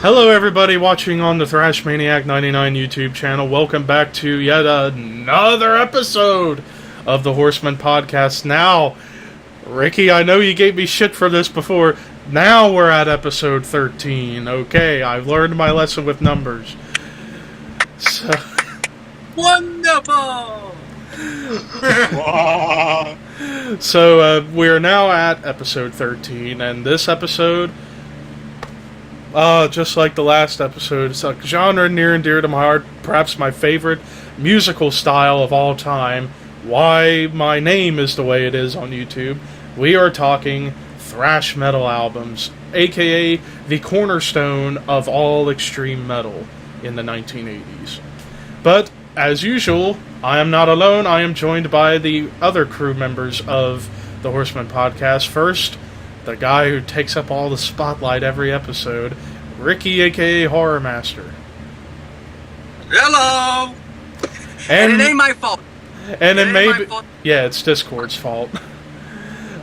Hello everybody watching on the Thrash Maniac 99 YouTube channel. Welcome back to yet another episode of the Horsemen Podcast. Now, Ricky, I know you gave me shit for this before. Now we're at episode 13. Okay, I've learned my lesson with numbers. So... Wonderful! So, we're now at episode 13, and this episode... just like the last episode, it's a genre near and dear to my heart, perhaps my favorite musical style of all time. Why my name is the way it is on YouTube. We are talking thrash metal albums, a.k.a. the cornerstone of all extreme metal in the 1980s. But, as usual, I am not alone. I am joined by the other crew members of the Horsemen Podcast. First, the guy who takes up all the spotlight every episode, Ricky, a.k.a. Horror Master. Hello! And it ain't my fault. And it may be... Yeah, it's Discord's fault.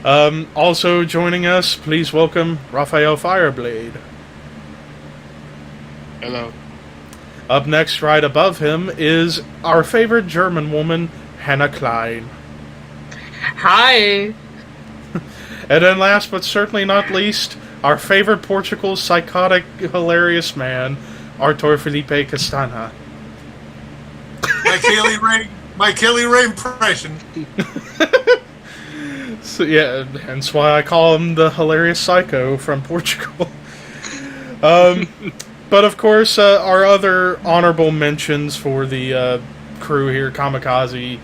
Also joining us, please welcome Raphael Fireblade. Hello. Up next, right above him, is our favorite German woman, Hannah Klein. Hi! And then last but certainly not least, our favorite Portugal psychotic hilarious man, Artur Felipe Castana. My Kelly Ray impression. So yeah, hence why I call him the hilarious psycho from Portugal. But of course, our other honorable mentions for the crew here, Kamikaze.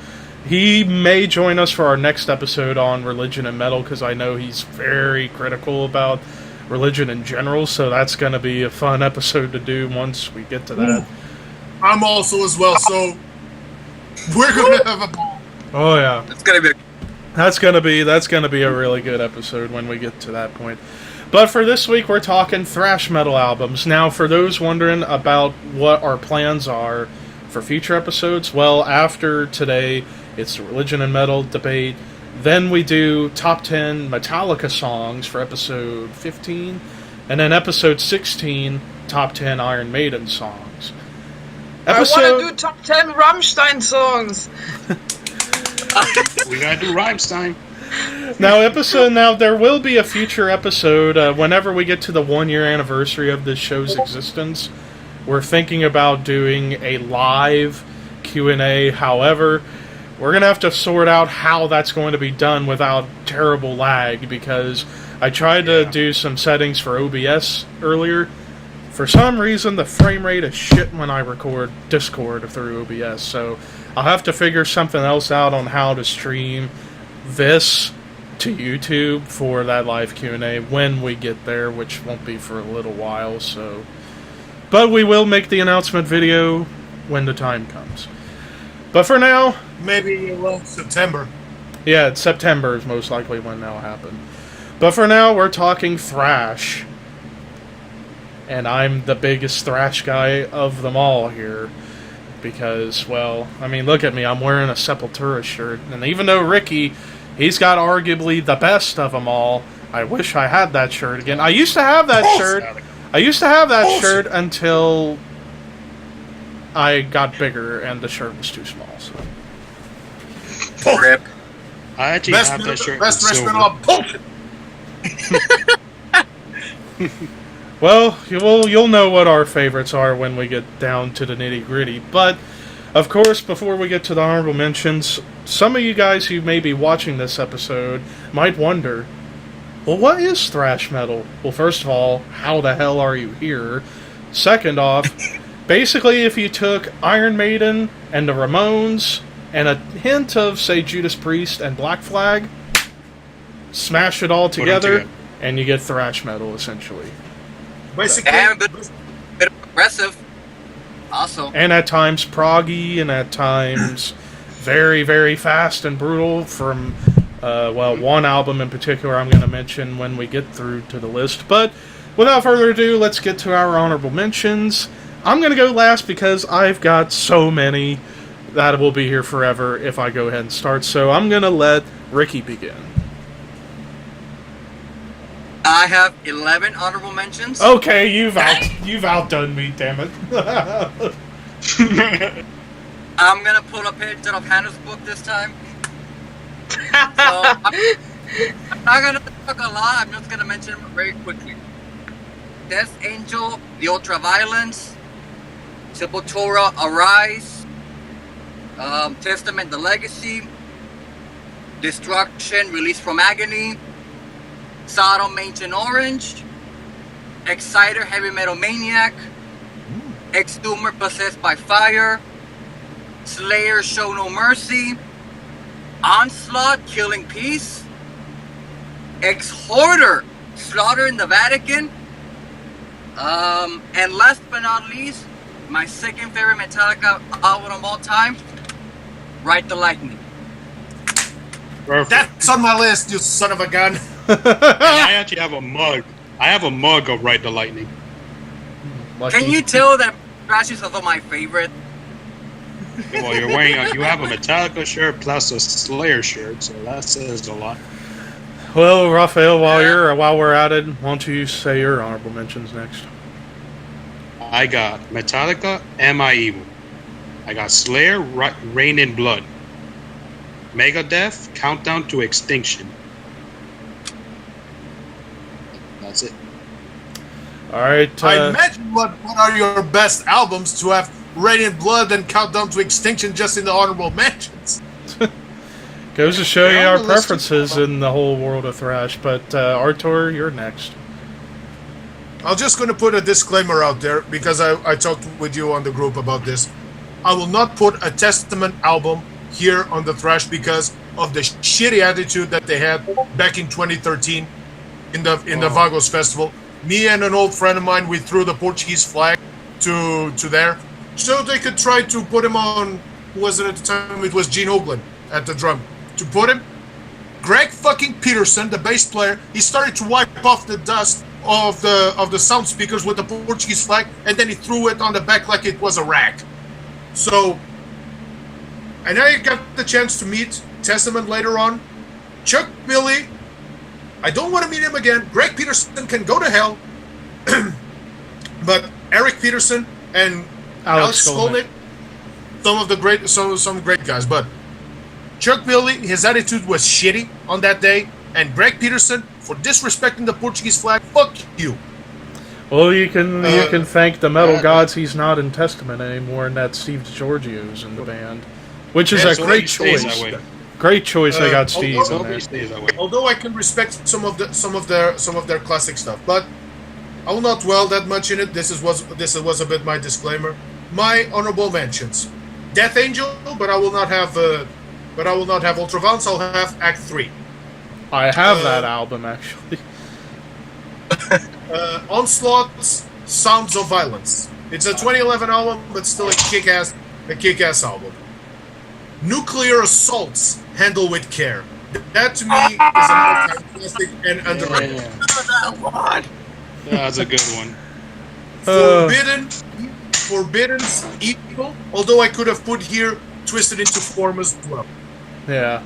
He may join us for our next episode on religion and metal, because I know he's very critical about religion in general, so that's going to be a fun episode to do once we get to that. I'm also as well, so we're going to have a ball. Oh yeah. It's gonna be That's gonna be a really good episode when we get to that point. But for this week, we're talking thrash metal albums. Now, for those wondering about what our plans are for future episodes, well, after today, it's the religion and metal debate. Then we do top 10 Metallica songs for episode 15. And then episode 16, top 10 Iron Maiden songs. I want to do top 10 Rammstein songs! We gotta do Rammstein. Now there will be a future episode whenever we get to the 1-year anniversary of this show's existence. We're thinking about doing a live Q&A. However, we're going to have to sort out how that's going to be done without terrible lag, because I tried to do some settings for OBS earlier. For some reason, the frame rate is shit when I record Discord through OBS, so I'll have to figure something else out on how to stream this to YouTube for that live Q&A when we get there, which won't be for a little while, so... But we will make the announcement video when the time comes. But for now... Maybe September. Yeah, September is most likely when that'll happen. But for now, we're talking thrash. And I'm the biggest thrash guy of them all here. Because, well, I mean, look at me. I'm wearing a Sepultura shirt. And even though Ricky, he's got arguably the best of them all, I wish I had that shirt again. I used to have that shirt. I used to have that shirt until I got bigger and the shirt was too small. So. rip. I actually have that shirt. Best restaurant on bullshit. Well, you'll know what our favorites are when we get down to the nitty-gritty. But, of course, before we get to the honorable mentions, some of you guys who may be watching this episode might wonder, well, what is thrash metal? Well, first of all, how the hell are you here? Second off, basically if you took Iron Maiden and the Ramones and a hint of, say, Judas Priest and Black Flag, smash it all together, and you get thrash metal, essentially. Basically, And a bit aggressive. Also. And at times proggy, and at times very, very fast and brutal from, one album in particular I'm going to mention when we get through to the list. But without further ado, let's get to our honorable mentions. I'm going to go last because I've got so many that will be here forever if I go ahead and start. So I'm going to let Ricky begin. I have 11 honorable mentions. Okay, you've outdone me, damn it. I'm gonna pull a page out of Hannah's book this time. So I'm not gonna talk a lot. I'm just gonna mention them very quickly. Death Angel, the Ultraviolence, Sepultura, Arise, Testament, the Legacy, Destruction, Release from Agony, Sodom, Ancient Orange, Exciter, Heavy Metal Maniac, Exhumer, Possessed by Fire, Slayer, Show No Mercy, Onslaught, Killing Peace, Exhorter, Slaughter in the Vatican, and last but not least, my second favorite Metallica album of all time, Ride the Lightning. Perfect. That's on my list, you son of a gun. And I actually have a mug. I have a mug of Ride the Lightning. Lucky. Can you tell that Thrash is also my favorite? Well, you have a Metallica shirt plus a Slayer shirt, so that says a lot. Well, Raphael, while we're at it, why don't you say your honorable mentions next? I got Metallica, Am I Evil? I got Slayer, Rain in Blood. Megadeth, Countdown to Extinction. That's it. All right. I imagine what are your best albums to have Radiant Blood and Countdown to Extinction just in the honorable mentions. Goes to show you Yeah, our on the list preferences too. in the whole world of Thrash. But Artur, you're next. I'm just going to put a disclaimer out there because I talked with you on the group about this. I will not put a Testament album here on the Thrash because of the shitty attitude that they had back in 2013 in the Vagos Festival. Me and an old friend of mine, we threw the Portuguese flag to there so they could try to put him on. Who was it at the time? It was Gene Oakland at the drum. To put him, Greg fucking Peterson, the bass player, he started to wipe off the dust of the sound speakers with the Portuguese flag, and then he threw it on the back like it was a rag. So, and I got the chance to meet Testament later on. Chuck Billy, I don't want to meet him again. Greg Peterson can go to hell. But Eric Peterson and Alex Skolnick, some great guys. But Chuck Billy, his attitude was shitty on that day. And Greg Peterson, for disrespecting the Portuguese flag, fuck you. Well, you can thank the metal gods he's not in Testament anymore, and that Steve DiGiorgio's in the band, which is a great choice. Great choice. They got Steve in there. Although I can respect some of their classic stuff, but I will not dwell that much in it. This was a bit my disclaimer. My honorable mentions: Death Angel, but I will not have Ultraviolence. I'll have Act 3. I have that album actually. Onslaught's Sounds of Violence. It's a 2011 album, but still a kick-ass album. Nuclear Assaults, Handle with Care. That to me is a more fantastic and underrated. Yeah, that's a good one. Forbidden's Evil, although I could have put here Twisted into Form as well. Yeah.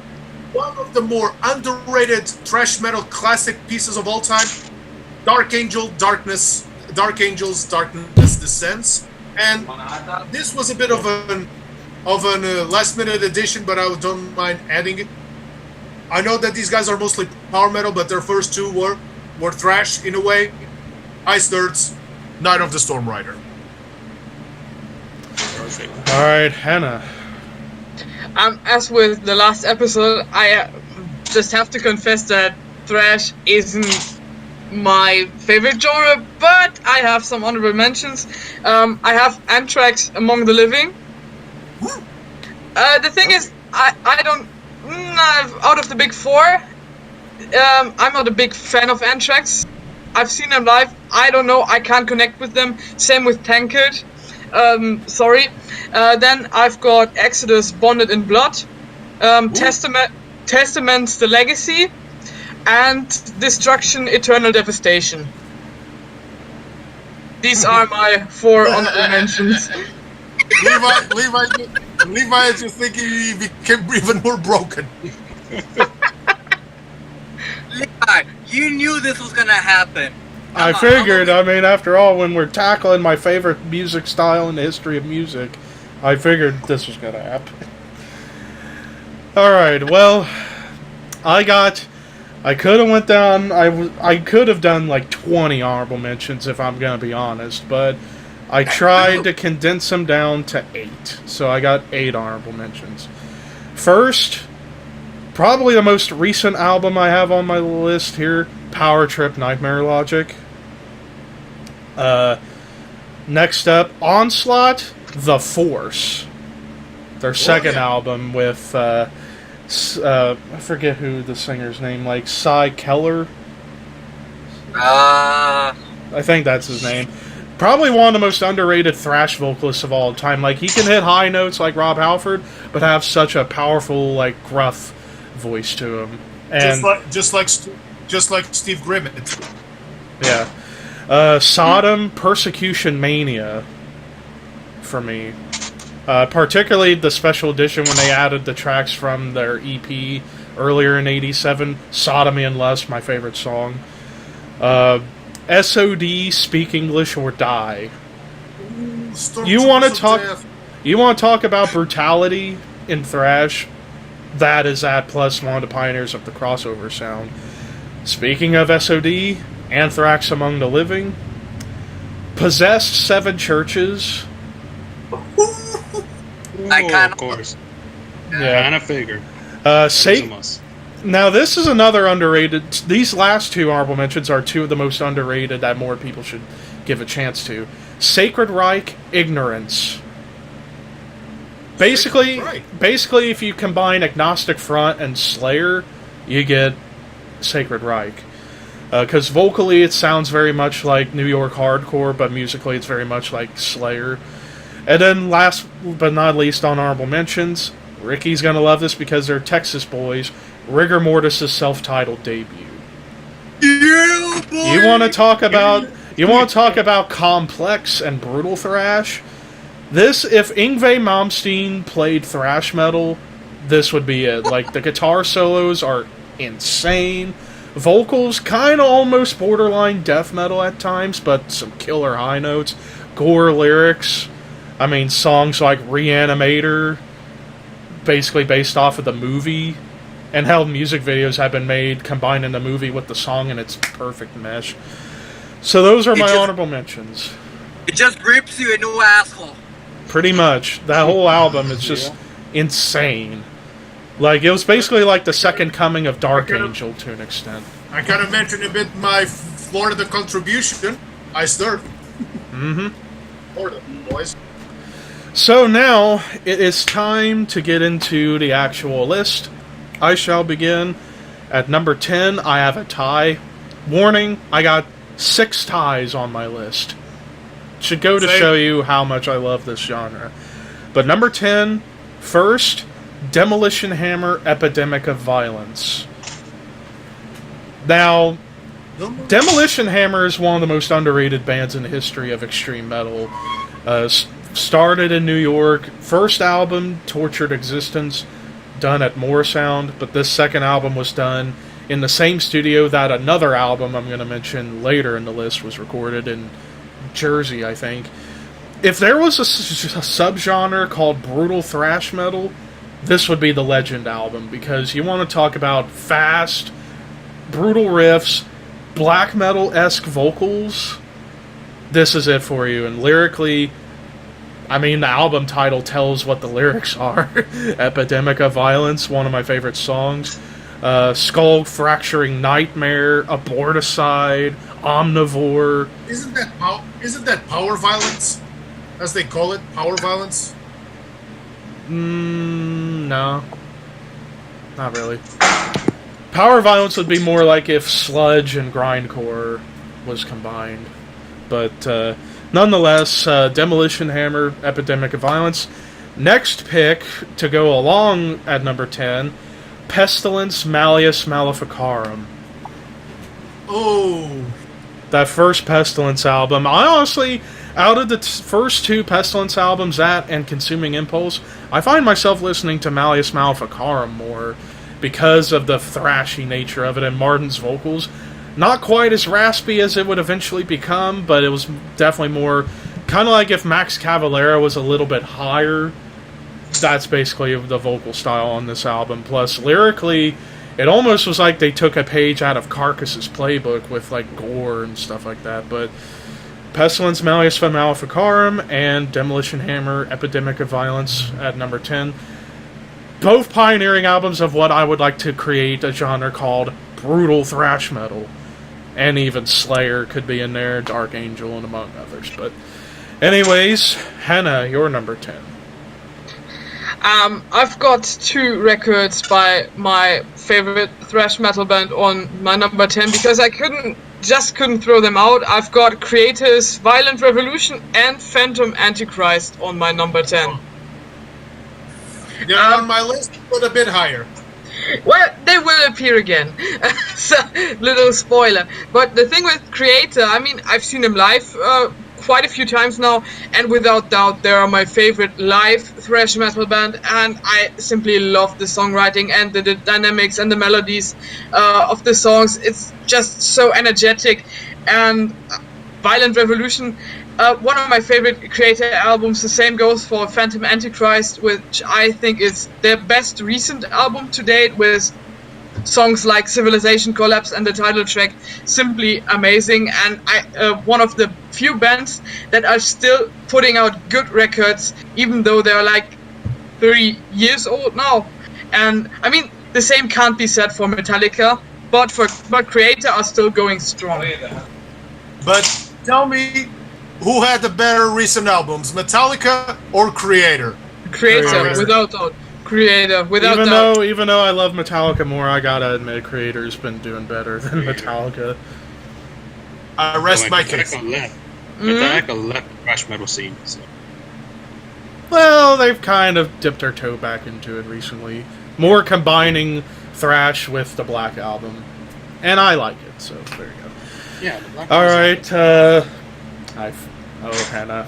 One of the more underrated thrash metal classic pieces of all time, Dark Angels, Darkness Descends. And this was a bit of an last minute addition, but I don't mind adding it. I know that these guys are mostly power metal, but their first two were thrash in a way. Ice Dirt's Night of the Storm Rider. All right, Hannah. As with the last episode, I just have to confess that thrash isn't my favorite genre, but I have some honorable mentions. I have Anthrax, Among the Living. The thing is, I don't... out of the big four, I'm not a big fan of Anthrax. I've seen them live. I don't know. I can't connect with them. Same with Tankard. Sorry. Then I've got Exodus, Bonded in Blood. Testament's The Legacy. And Destruction, Eternal Devastation. These are my 4 honorable mentions. Levi is just thinking he became even more broken. Levi, Levi, you knew this was gonna happen. I figured, I mean, after all, when we're tackling my favorite music style in the history of music, I figured this was going to happen. Alright, well, I could have went down, I could have done like 20 honorable mentions if I'm going to be honest, but I tried to condense them down to 8. So I got 8 honorable mentions. First, probably the most recent album I have on my list here, Power Trip Nightmare Logic. Next up, Onslaught, The Force. Their second album with, I forget who the singer's name, like Cy Keller. I think that's his name. Probably one of the most underrated thrash vocalists of all time. Like, he can hit high notes like Rob Halford, but have such a powerful, like, gruff voice to him. And just like Steve Grimmett. Yeah. Sodom, Persecution Mania, for me. Particularly the special edition when they added the tracks from their EP earlier in '87. Sodomy and Lust, my favorite song. SOD, Speak English or Die. You want to talk about brutality in thrash? That is at plus one of the pioneers of the crossover sound. Speaking of SOD, Anthrax Among the Living, Possessed, Seven Churches. Of course. Yeah, kind of figured. Now this is another underrated. These last 2 honorable mentions are 2 of the most underrated that more people should give a chance to. Sacred Reich, Ignorance. Basically, if you combine Agnostic Front and Slayer, you get Sacred Reich. Because vocally it sounds very much like New York hardcore, but musically it's very much like Slayer. And then last but not least on honorable mentions, Ricky's going to love this because they're Texas boys, Rigor Mortis' self-titled debut. Yeah, boy! You want to talk about complex and brutal thrash? This, if Yngwie Malmsteen played thrash metal, this would be it. Like, the guitar solos are insane. Vocals, kind of almost borderline death metal at times, but some killer high notes. Gore lyrics. I mean, songs like Reanimator, basically based off of the movie, and how music videos have been made combining the movie with the song in its perfect mesh. So those are my honorable mentions. It just grips you a new asshole. Pretty much. That whole album is just insane. Like, it was basically like the second coming of Dark Angel to an extent. I kind of mentioned a bit my Florida contribution. I start. Mm-hmm. Florida, boys. So now, it is time to get into the actual list. I shall begin. At number 10, I have a tie. Warning, I got 6 ties on my list. Should go to show you how much I love this genre. But number 10, first, Demolition Hammer, Epidemic of Violence. Now, Demolition Hammer is one of the most underrated bands in the history of extreme metal. Started in New York. First album, Tortured Existence, done at Moorsound, but this second album was done in the same studio that another album I'm going to mention later in the list was recorded in Jersey, I think. If there was a subgenre called brutal thrash metal, this would be the Legend album, because you want to talk about fast, brutal riffs, black metal-esque vocals, this is it for you. And lyrically, I mean, the album title tells what the lyrics are. Epidemic of Violence, one of my favorite songs. Skull Fracturing Nightmare, Aborticide, Omnivore. Isn't that power violence, as they call it? Power violence? No. Not really. Power violence would be more like if sludge and grindcore was combined. But, nonetheless, Demolition Hammer, Epidemic of Violence. Next pick, to go along at number 10, Pestilence, Malleus Maleficarum. Oh. That first Pestilence album, I honestly, out of the first 2 Pestilence albums, that and Consuming Impulse, I find myself listening to Malleus Maleficarum more. because of the thrashy nature of it, and Martin's vocals. Not quite as raspy as it would eventually become, but it was definitely more... Kind of like if Max Cavalera was a little bit higher. That's basically the vocal style on this album. Plus, lyrically, it almost was like they took a page out of Carcass's playbook with, like, gore and stuff like that. But Pestilence, Malleus Maleficarum, and Demolition Hammer, Epidemic of Violence at number 10. Both pioneering albums of what I would like to create a genre called brutal thrash metal. And even Slayer could be in there, Dark Angel, and among others. But anyways, Hannah, your number 10. I've got 2 records by my favorite thrash metal band on my number 10 because I couldn't throw them out. I've got Creator's Violent Revolution and Phantom Antichrist on my number 10. They're on my list, but a bit higher. Well, they will appear again. So, little spoiler. But the thing with Creator, I mean, I've seen them live quite a few times now, and without doubt, they are my favorite live thrash metal band, and I simply love the songwriting and the dynamics and the melodies of the songs. It's just so energetic. And Violent Revolution, one of my favorite Creator albums. The same goes for Phantom Antichrist, which I think is their best recent album to date, with songs like Civilization Collapse and the title track simply amazing. And one of the few bands that are still putting out good records, even though they're like 30 years old now. And I mean, the same can't be said for Metallica, but Creator are still going strong. But tell me, who had the better recent albums, Metallica or Creator? Creator, without doubt. Creator, without doubt. Even though I love Metallica more, I gotta admit Creator's been doing better than Metallica. I rest my case. Metallica left the thrash metal scene. So. Well, they've kind of dipped their toe back into it recently. More combining thrash with the Black Album. And I like it, so there you go. Yeah, the Black Alright, Hannah.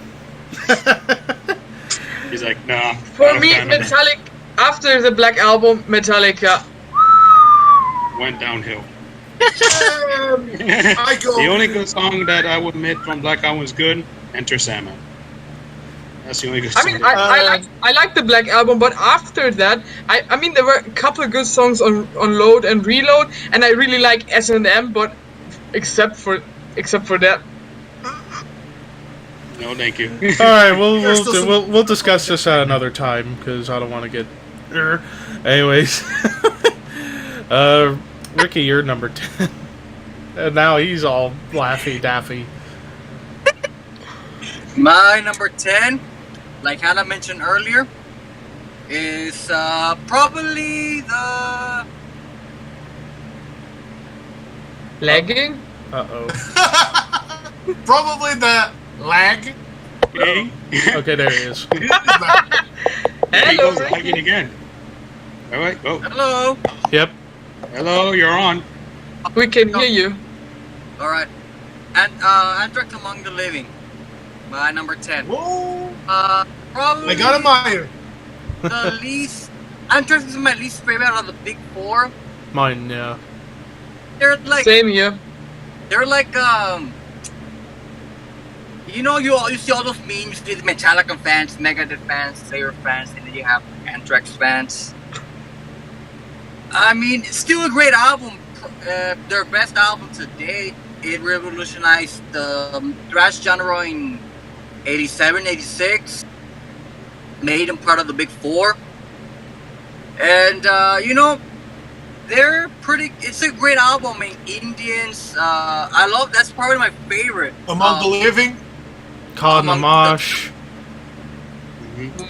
He's like, nah. For me, Metallica, after the Black Album, Metallica went downhill. I go. The only good song that I would admit from Black Album was good, Enter Sandman. That's the only good song. I mean, I like the Black Album, but after that, I mean, there were a couple of good songs on Load and Reload, and I really like S&M, but except for that. No, thank you. All right, we'll discuss this at another time because I don't want to get. Anyways, Ricky, you're number 10, and now he's all laughy daffy. My number 10, like Hannah mentioned earlier, is probably the Lagging? Uh-oh. Probably the lag. Okay. Okay, there he is. There he goes lagging again. All right, go. Hello. Yep. Hello, you're on. We can hear you. All right. And Anthrax Among the Living, my number 10. Whoa. Probably I got him higher. the least. Anthrax is my least favorite out of the big four. Mine, yeah. They're like Same here. They're like you know, you see all those memes. You see the Metallica fans, Megadeth fans, Slayer fans, and then you have Anthrax fans. I mean, it's still a great album. Their best album to date. It revolutionized the thrash genre in 87, 86. Made them part of the big four. And, you know, they're pretty... It's a great album. I mean, Indians... I love... That's probably my favorite. Among the Living. Caught in the Mosh.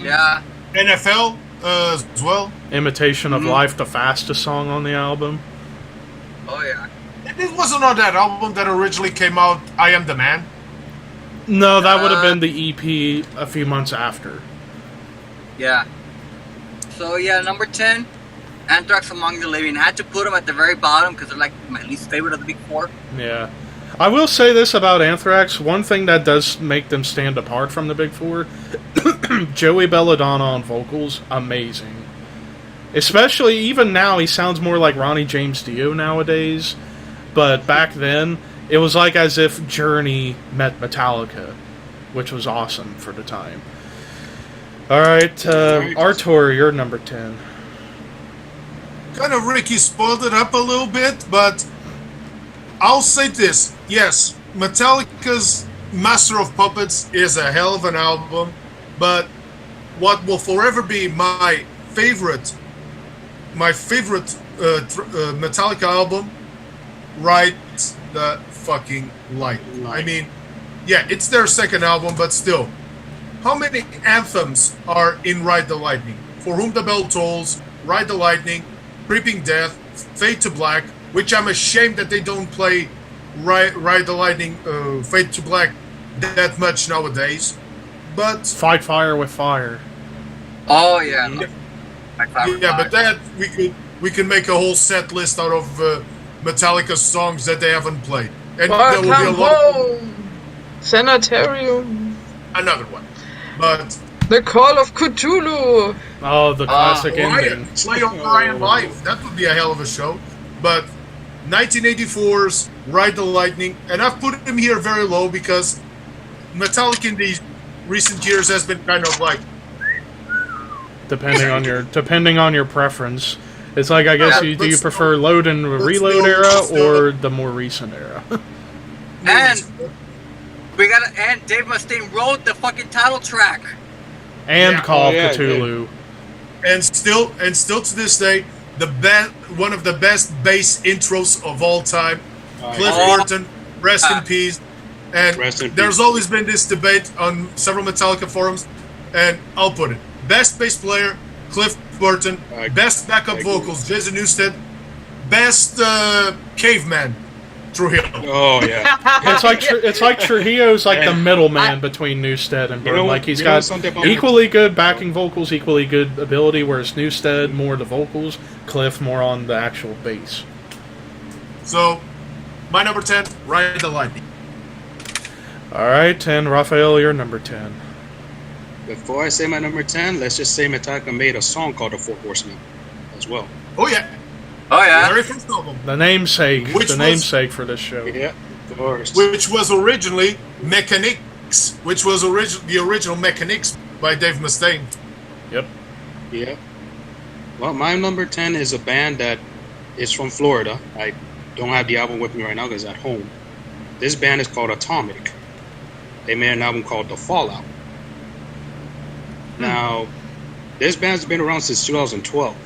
Yeah. NFL as well. Imitation of Life, the fastest song on the album. Oh, yeah. It wasn't on that album that originally came out, I Am the Man. No, that would have been the EP a few months after. Yeah. So, yeah, number 10, Anthrax Among the Living. I had to put them at the very bottom because they're like my least favorite of the big four. Yeah. I will say this about Anthrax. One thing that does make them stand apart from the big four, Joey Belladonna on vocals, amazing. Especially, even now, he sounds more like Ronnie James Dio nowadays. But back then, it was like as if Journey met Metallica, which was awesome for the time. Alright, Artur, you're number 10. Kind of Ricky spoiled it up a little bit, but I'll say this. Yes, Metallica's Master of Puppets is a hell of an album, but what will forever be my favorite Metallica album, Ride the Fucking Light. I mean, yeah, it's their second album, but still, how many anthems are in Ride the Lightning? For Whom the Bell Tolls, Ride the Lightning, Creeping Death, Fade to Black, which I'm ashamed that they don't play Ride the Lightning, Fade to Black that much nowadays. But Fight Fire with Fire. Oh yeah. Yeah, but that we could make a whole set list out of Metallica's songs that they haven't played, and there will be a lot. Home, Sanitarium. Another one, but The Call of Cthulhu. Oh, the classic ending. Play on Orion Live. That would be a hell of a show. But 1984's Ride the Lightning, and I've put him here very low because Metallica in these recent years has been kind of like. Depending on your preference, it's like, I guess, do you prefer load and reload still- era still- or the more recent era? And and Dave Mustaine wrote the fucking title track. And Yeah. Call of yeah, Cthulhu. And still to this day, one of the best bass intros of all time. Cliff Burton, rest in peace. And Rest in there's peace. always been this debate on several Metallica forums, and I'll put it: best bass player, Cliff Burton; best backup vocals, Jason Newsted; best caveman, Trujillo. Oh yeah. It's like Trujillo's like the middleman between Newsted and Burton. know what- Like, he's you know got something about- equally good backing vocals, equally good ability, whereas Newsted more the vocals, Cliff more on the actual bass. So, my number 10, Ride the Lightning. Alright, and Raphael, you're number 10. Before I say my number 10, let's just say Metallica made a song called The Four Horsemen as well. Oh yeah, Oh yeah. very first album, The namesake. Which the was- namesake for this show. Yeah, of course. which was originally Mechanics, which was the original Mechanics by Dave Mustaine. Yep. Yeah. Well, my number 10 is a band that is from Florida. I don't have the album with me right now because it's at home. This band is called Atomic. They made an album called The Fallout. Now, this band's been around since 2012.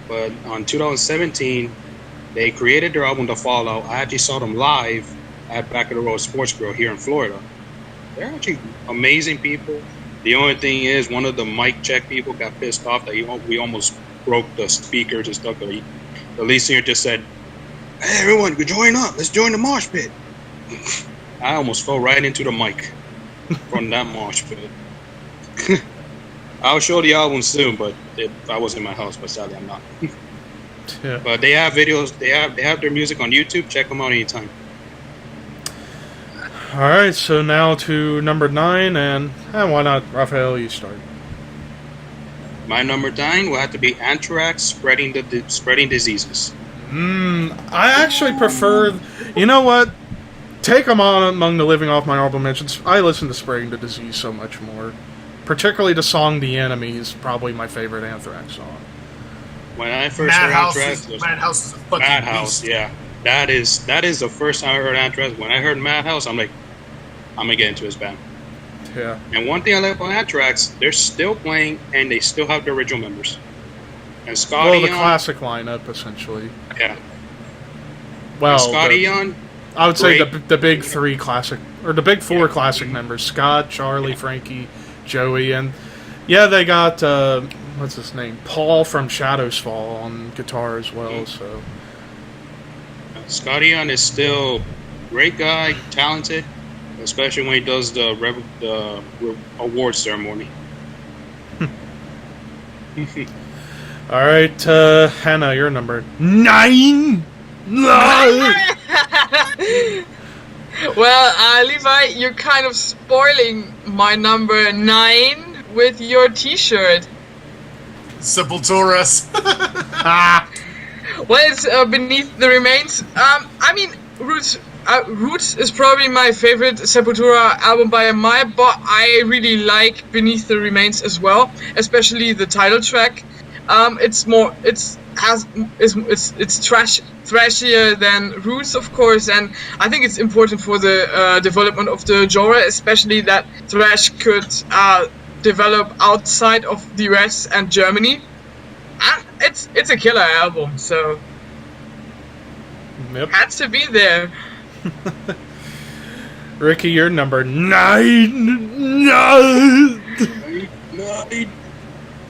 But on 2017, they created their album The Fallout. I actually saw them live at Back of the Road Sports Grill here in Florida. They're actually amazing people. The only thing is, one of the mic check people got pissed off that we almost broke the speakers and stuff. The lead singer just said, "Hey, everyone, join up. Let's join the mosh pit." I almost fell right into the mic from that mosh pit. I'll show the album soon, but I was in my house, but sadly I'm not. Yeah. But they have videos. They have their music on YouTube. Check them out anytime. Alright, so now to number 9, and why not, Raphael, you start. My number 9 will have to be Anthrax, spreading diseases. I actually prefer... You know what? Take them on among the living off my honorable mentions. I listen to Spreading the Disease so much more. Particularly the song The Enemy is probably my favorite Anthrax song. When I first heard Anthrax, Madhouse is a fucking Madhouse, beast. yeah. That is the first time I heard Anthrax. When I heard Madhouse, I'm like, I'm gonna get into his band. Yeah. And one thing I like about Anthrax, they're still playing and they still have the original members. And Scott Well, the Ian, classic lineup, essentially. yeah. Well, Scott Ian, I would say great. the big 3 classic, or the big 4 classic members: Scott, Charlie, Frankie, Joey, and yeah, they got what's his name, Paul from Shadows Fall on guitar as well. So Scott Ian is still a great guy, talented, especially when he does the award ceremony. all right, Hannah, you're number 9. No! Well, Levi, you're kind of spoiling my number 9 with your T-shirt. Sepulturas. Well, it's Beneath the Remains. I mean, Roots is probably my favorite Sepultura album by a mile, but I really like Beneath the Remains as well, especially the title track. It's thrashier than Roots, of course, and I think it's important for the development of the genre, especially that thrash could develop outside of the US and Germany. And it's a killer album, so Yep. had to be there. Ricky, you're number 9. No.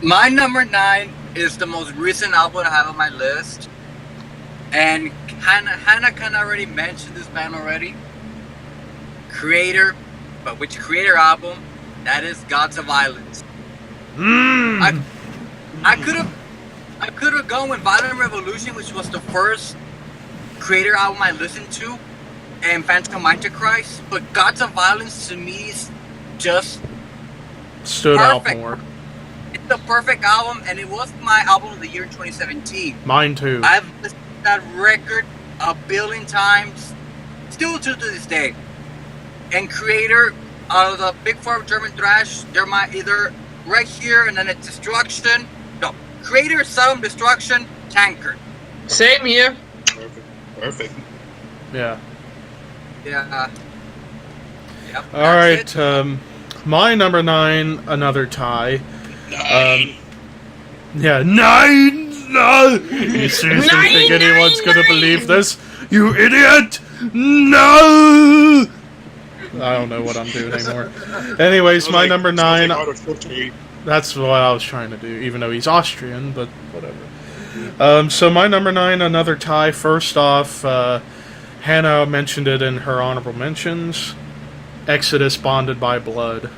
My number 9 is the most recent album I have on my list. And Hannah kind of already mentioned this band already. Creator, but which Creator album? That is Gods of Violence. I could have gone with Violent Revolution, which was the first Creator album I listened to, and Phantom Antichrist. But Gods of Violence to me is just Stood perfect. out more. It's the perfect album, and it was my album of the year in 2017. Mine too. I've listened to that record a billion times, still to this day. And Creator, out of the big four of German thrash, they're my either right here and then it's Destruction. No, Creator, Sodom, Destruction, Tankard. Same here. Perfect. Yeah. Yeah. Yep, All that's right. it. My number 9, another tie. 9. Yeah, 9. No. You seriously think anyone's gonna believe this? You idiot! No. I don't know what I'm doing anymore. Anyways, my number 9. That's what I was trying to do, even though he's Austrian, but whatever. So my number 9, another tie. First off, Hannah mentioned it in her honorable mentions. Exodus, Bonded by Blood.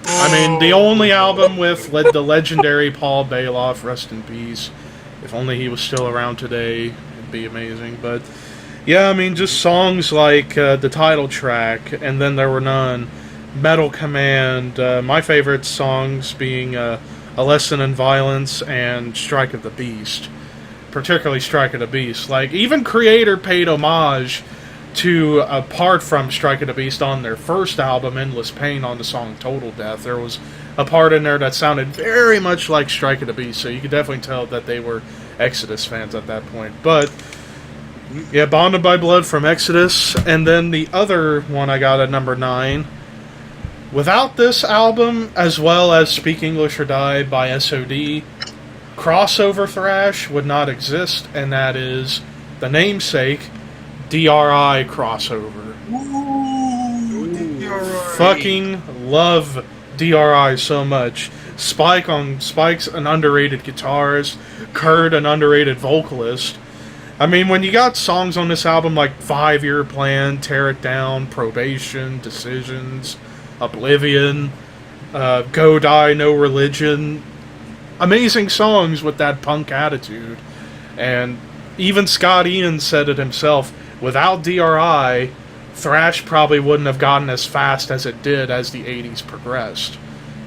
I mean, the only album with the legendary Paul Bailoff, rest in peace. If only he was still around today, it'd be amazing. But yeah, I mean, just songs like the title track, and Then There Were None, Metal Command, my favorite songs being A Lesson in Violence and Strike of the Beast. Particularly Strike of the Beast. Like, even Creator paid homage to, apart from Strike of the Beast on their first album, Endless Pain, on the song Total Death. There was a part in there that sounded very much like Strike of the Beast, so you could definitely tell that they were Exodus fans at that point. But yeah, Bonded by Blood from Exodus, and then the other one I got at number 9. Without this album, as well as Speak English or Die by SOD, crossover thrash would not exist, and that is the namesake DRI crossover. Fucking love DRI so much. Spike's an underrated guitarist, Kurt an underrated vocalist. I mean, when you got songs on this album like 5-Year Plan, Tear It Down, Probation, Decisions, Oblivion, Go Die, No Religion, amazing songs with that punk attitude. And even Scott Ian said it himself, without DRI, thrash probably wouldn't have gotten as fast as it did as the 80s progressed.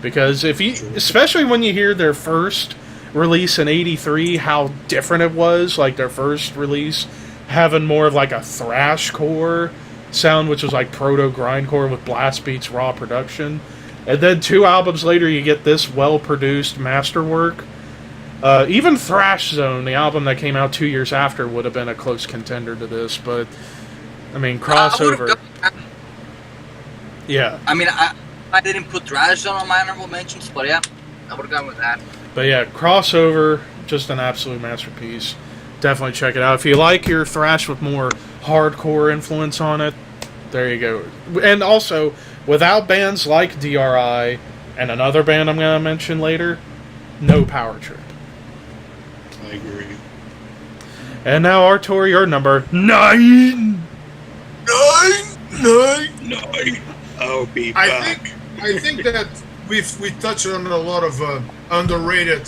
Because especially when you hear their first release in 83, how different it was, like their first release having more of like a thrashcore sound, which was like proto-grindcore with blast beats, raw production. And then 2 albums later, you get this well-produced masterwork. Even Thrash Zone, the album that came out 2 years after, would have been a close contender to this. But, I mean, crossover. Yeah. I mean, I didn't put Thrash Zone on my honorable mentions, but yeah, I would have gone with that. But yeah, crossover, just an absolute masterpiece. Definitely check it out. If you like your thrash with more hardcore influence on it, there you go. And also, without bands like DRI and another band I'm going to mention later, no Power Trip. I agree. And now, Artur, your number 9. 9. I'll be back. I think that we touched on a lot of underrated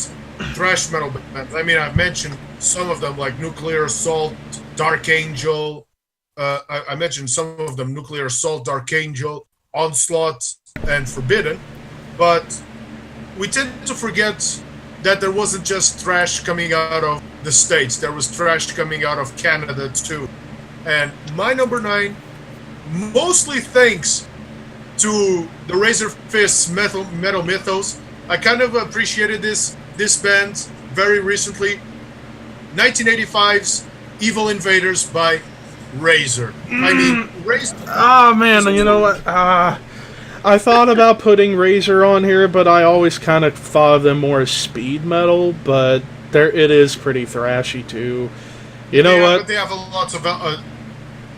thrash metal bands. I mean, I've mentioned some of them, like Nuclear Assault, Dark Angel. I mentioned some of them: Nuclear Assault, Dark Angel, Onslaught, and Forbidden. But we tend to forget that there wasn't just thrash coming out of the States. There was thrash coming out of Canada too. And my number 9, mostly thanks to the Razor Fist metal mythos, I kind of appreciated this band very recently. 1985's Evil Invaders by Razor. I mean, Razor. Oh man, you know what? I thought about putting Razor on here, but I always kind of thought of them more as speed metal. But it is pretty thrashy too. You know what? But they have a lot of.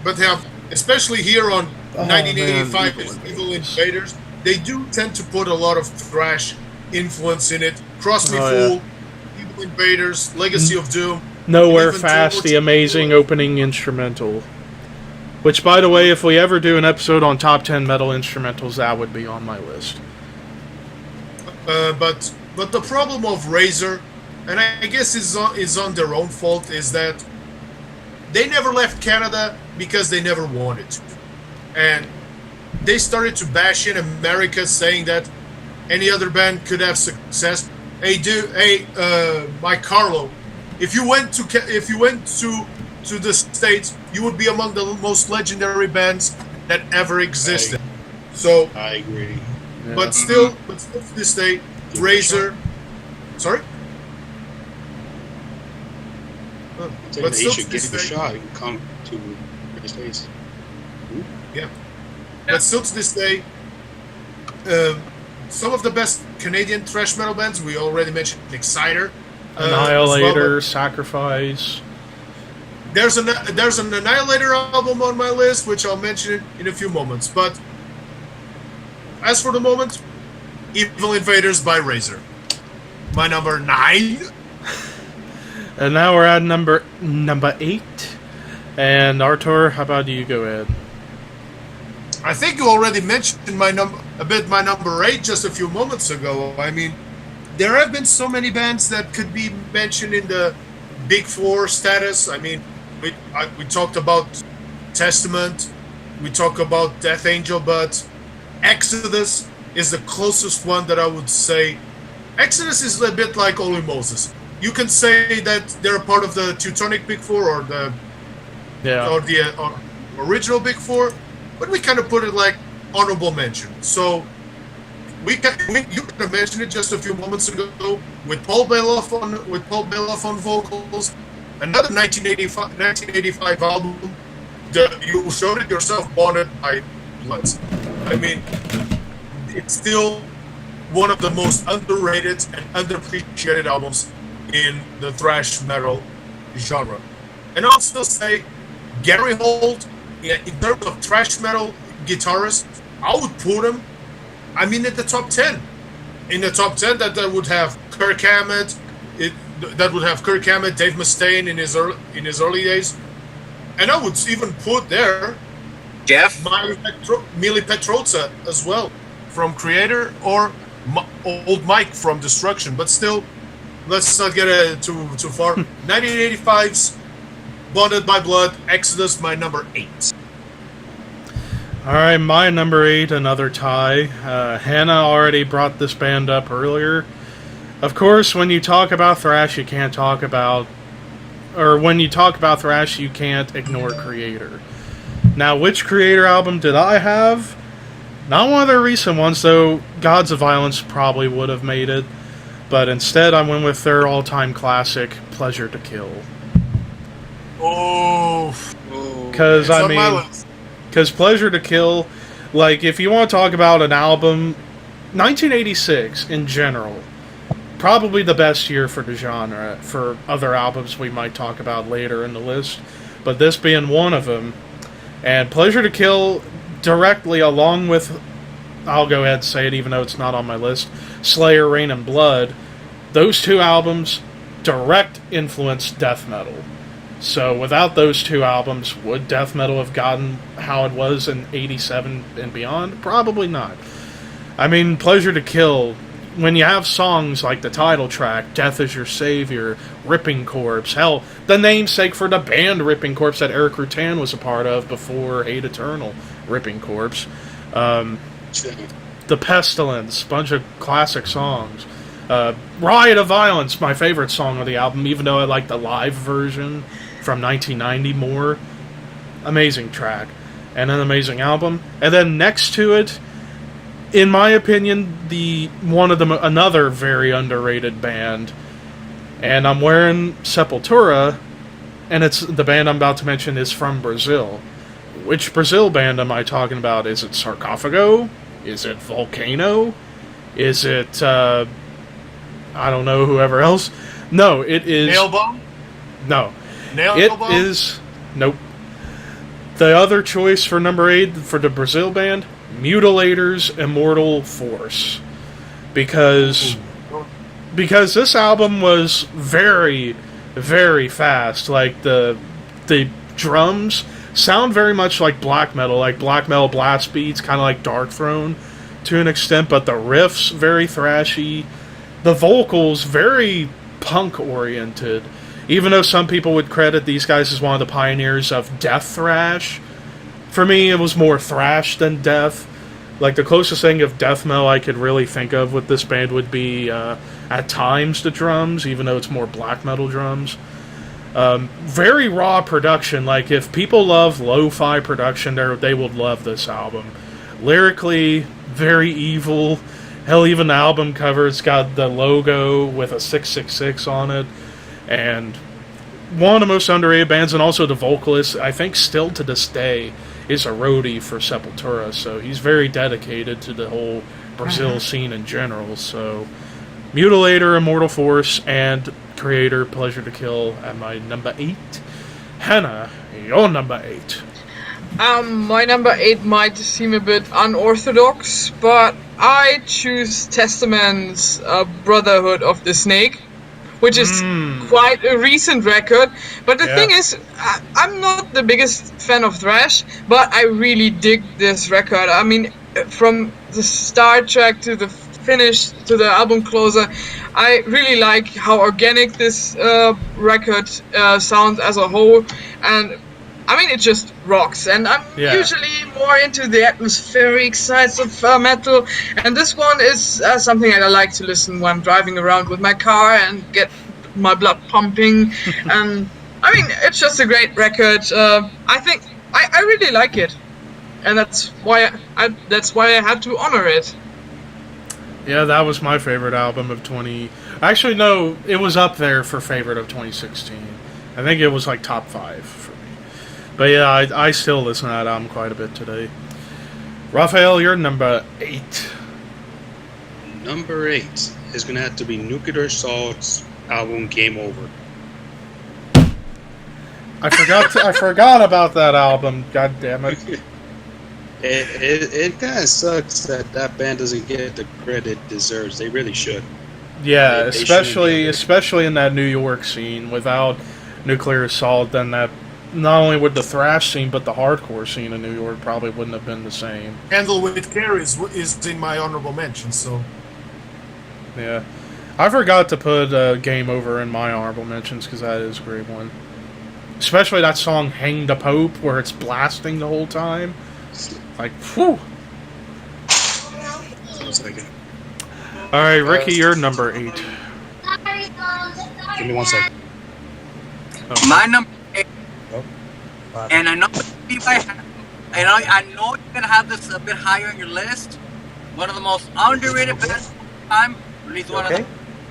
But they have, especially here on 1985 Evil Invaders, they do tend to put a lot of thrash influence in it. Cross Me Fool, Evil Invaders, Legacy of Doom. Nowhere Fast, the amazing opening instrumental. Which, by the way, if we ever do an episode on top 10 metal instrumentals, that would be on my list. But the problem of Razor, and I guess is on their own fault, is that they never left Canada because they never wanted to. And they started to bash in America, saying that any other band could have success. Mike Carlo, if you went to the States, you would be among the most legendary bands that ever existed. I agree. Yeah. But still to this day, Razor. Sorry. But still, should give it a shot and come to the States. Yeah. But still to this day, some of the best Canadian thrash metal bands, we already mentioned Exciter, Annihilator, Sacrifice. There's an Annihilator album on my list, which I'll mention in a few moments. But as for the moment, Evil Invaders by Razor. My number 9. And now we're at number 8. And Artur, how about you go ahead? I think you already mentioned my number 8 just a few moments ago. I mean, there have been so many bands that could be mentioned in the Big Four status. I mean, we talked about Testament, we talked about Death Angel, but Exodus is the closest one that I would say. Exodus is a bit like Holy Moses. You can say that they're part of the Teutonic Big Four or the original Big Four, but we kind of put it like honorable mention. So you kind of mentioned it just a few moments ago with Paul Bailoff on vocals. Another 1985 album. You showed it yourself, Bonded by Blood. I mean, it's still one of the most underrated and underappreciated albums in the thrash metal genre. And I'll still say, Gary Holt, in terms of thrash metal guitarist, I would put him, in the top 10. In the top 10, that would have Kirk Hammett, Dave Mustaine in his early days, and I would even put there Jeff, Mili Petroza as well from Creator, or Old Mike from Destruction. But still, let's not get too far. 1985's Bonded by Blood, Exodus, my number 8. All right, my number 8, another tie. Hannah already brought this band up earlier. Of course, when you talk about thrash, you can't talk about... Or when you talk about thrash, you can't ignore Creator. Now, which Creator album did I have? Not one of their recent ones, though Gods of Violence probably would have made it. But instead, I went with their all-time classic, Pleasure to Kill. Because, because Pleasure to Kill, like, if you want to talk about an album, 1986 in general, probably the best year for the genre, for other albums we might talk about later in the list, but this being one of them. And Pleasure to Kill, directly along with, I'll go ahead and say it even though it's not on my list, Slayer, Rain and Blood, those two albums direct influenced death metal. So without those two albums, would death metal have gotten how it was in 87 and beyond? Probably not. I mean, Pleasure to Kill, when you have songs like the title track, Death is Your Savior, Ripping Corpse, hell, the namesake for the band Ripping Corpse that Eric Rutan was a part of before Hate Eternal, Ripping Corpse, The Pestilence, bunch of classic songs. Riot of Violence, my favorite song on the album, even though I like the live version from 1990 more. Amazing track. And an amazing album. And then next to it, in my opinion, another very underrated band. And I'm wearing Sepultura, and it's the band I'm about to mention is from Brazil. Which Brazil band am I talking about? Is it Sarcófago? Is it Volcano? Is it, I don't know, whoever else? No, it is... Nailbone? No. Nailbone? It is... Nope. The other choice for number 8 for the Brazil band, Mutilator's Immortal Force. Because this album was very, very fast. Like, the drums sound very much like black metal blast beats, kind of like Dark Throne to an extent, but the riffs very thrashy. The vocals very punk-oriented. Even though some people would credit these guys as one of the pioneers of death thrash, for me it was more thrash than death. Like, the closest thing of death metal I could really think of with this band would be, at times, the drums, even though it's more black metal drums. Very raw production. Like, if people love lo-fi production, they will love this album. Lyrically, very evil. Hell, even the album cover, it's got the logo with a 666 on it. And one of the most underrated bands, and also the vocalist, I think still to this day, is a roadie for Sepultura. So he's very dedicated to the whole Brazil scene in general. So Mutilator, Immortal Force, and Creator, Pleasure to Kill at my number 8. Hannah, your number 8. My number 8 might seem a bit unorthodox, but I choose Testament's Brotherhood of the Snake, which is quite a recent record. But the thing is, I'm not the biggest fan of thrash, but I really dig this record. I mean, from the start track to the finish to the album closer, I really like how organic this record sounds as a whole, and I mean, it just rocks. And I'm usually more into the atmospheric sides of metal, and this one is something that I like to listen when I'm driving around with my car and get my blood pumping. And I mean, it's just a great record. I think I really like it, and that's why I had to honor it. Yeah, that was my favorite album of 20... Actually, no, it was up there for favorite of 2016. I think it was like top 5 for me. But yeah, I still listen to that album quite a bit today. Raphael, you're number 8. Number 8 is going to have to be Nuclear Assault's album Game Over. I forgot about that album. God damn it. It kind of sucks that band doesn't get the credit it deserves. They really should. Yeah, especially in that New York scene. Without Nuclear Assault, then that not only would the thrash scene, but the hardcore scene in New York probably wouldn't have been the same. Handle with Care is in my honorable mention, so... Yeah. I forgot to put Game Over in my honorable mentions, because that is a great one. Especially that song, Hang the Pope, where it's blasting the whole time. Like, whew. Alright, Ricky, you're number 8. Give me 1 second. Okay. My number 8. And I know Levi, I know you're gonna have this a bit higher on your list. One of the most underrated bands of all time, released one of the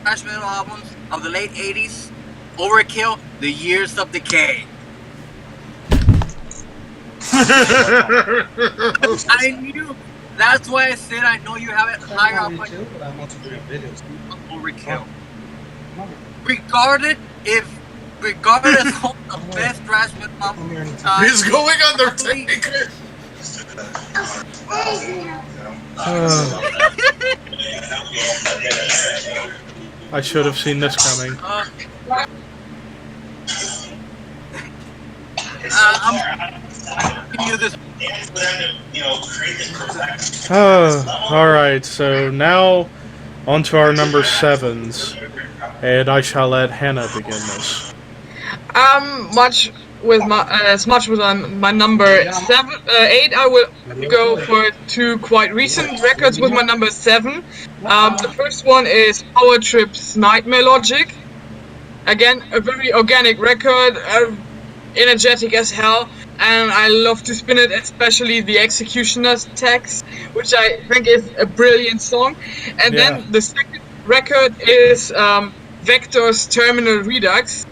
thrash metal albums of the late 80s. Overkill, The Years of Decay. I knew. That's why I said I know you have it higher up on Overkill. Regarded as the best thrash metal album of the time. He's going Undertaker. I should have seen this coming. I'm giving you this. Alright, so now on to our number 7s. And I shall let Hannah begin this. Much with my as much with my number 8. I will go for 2 quite recent records with my number 7. The first one is Power Trip's Nightmare Logic. Again, a very organic record, energetic as hell, and I love to spin it, especially the Executioner's Text, which I think is a brilliant song. And then the second record is Vector's Terminal Redux.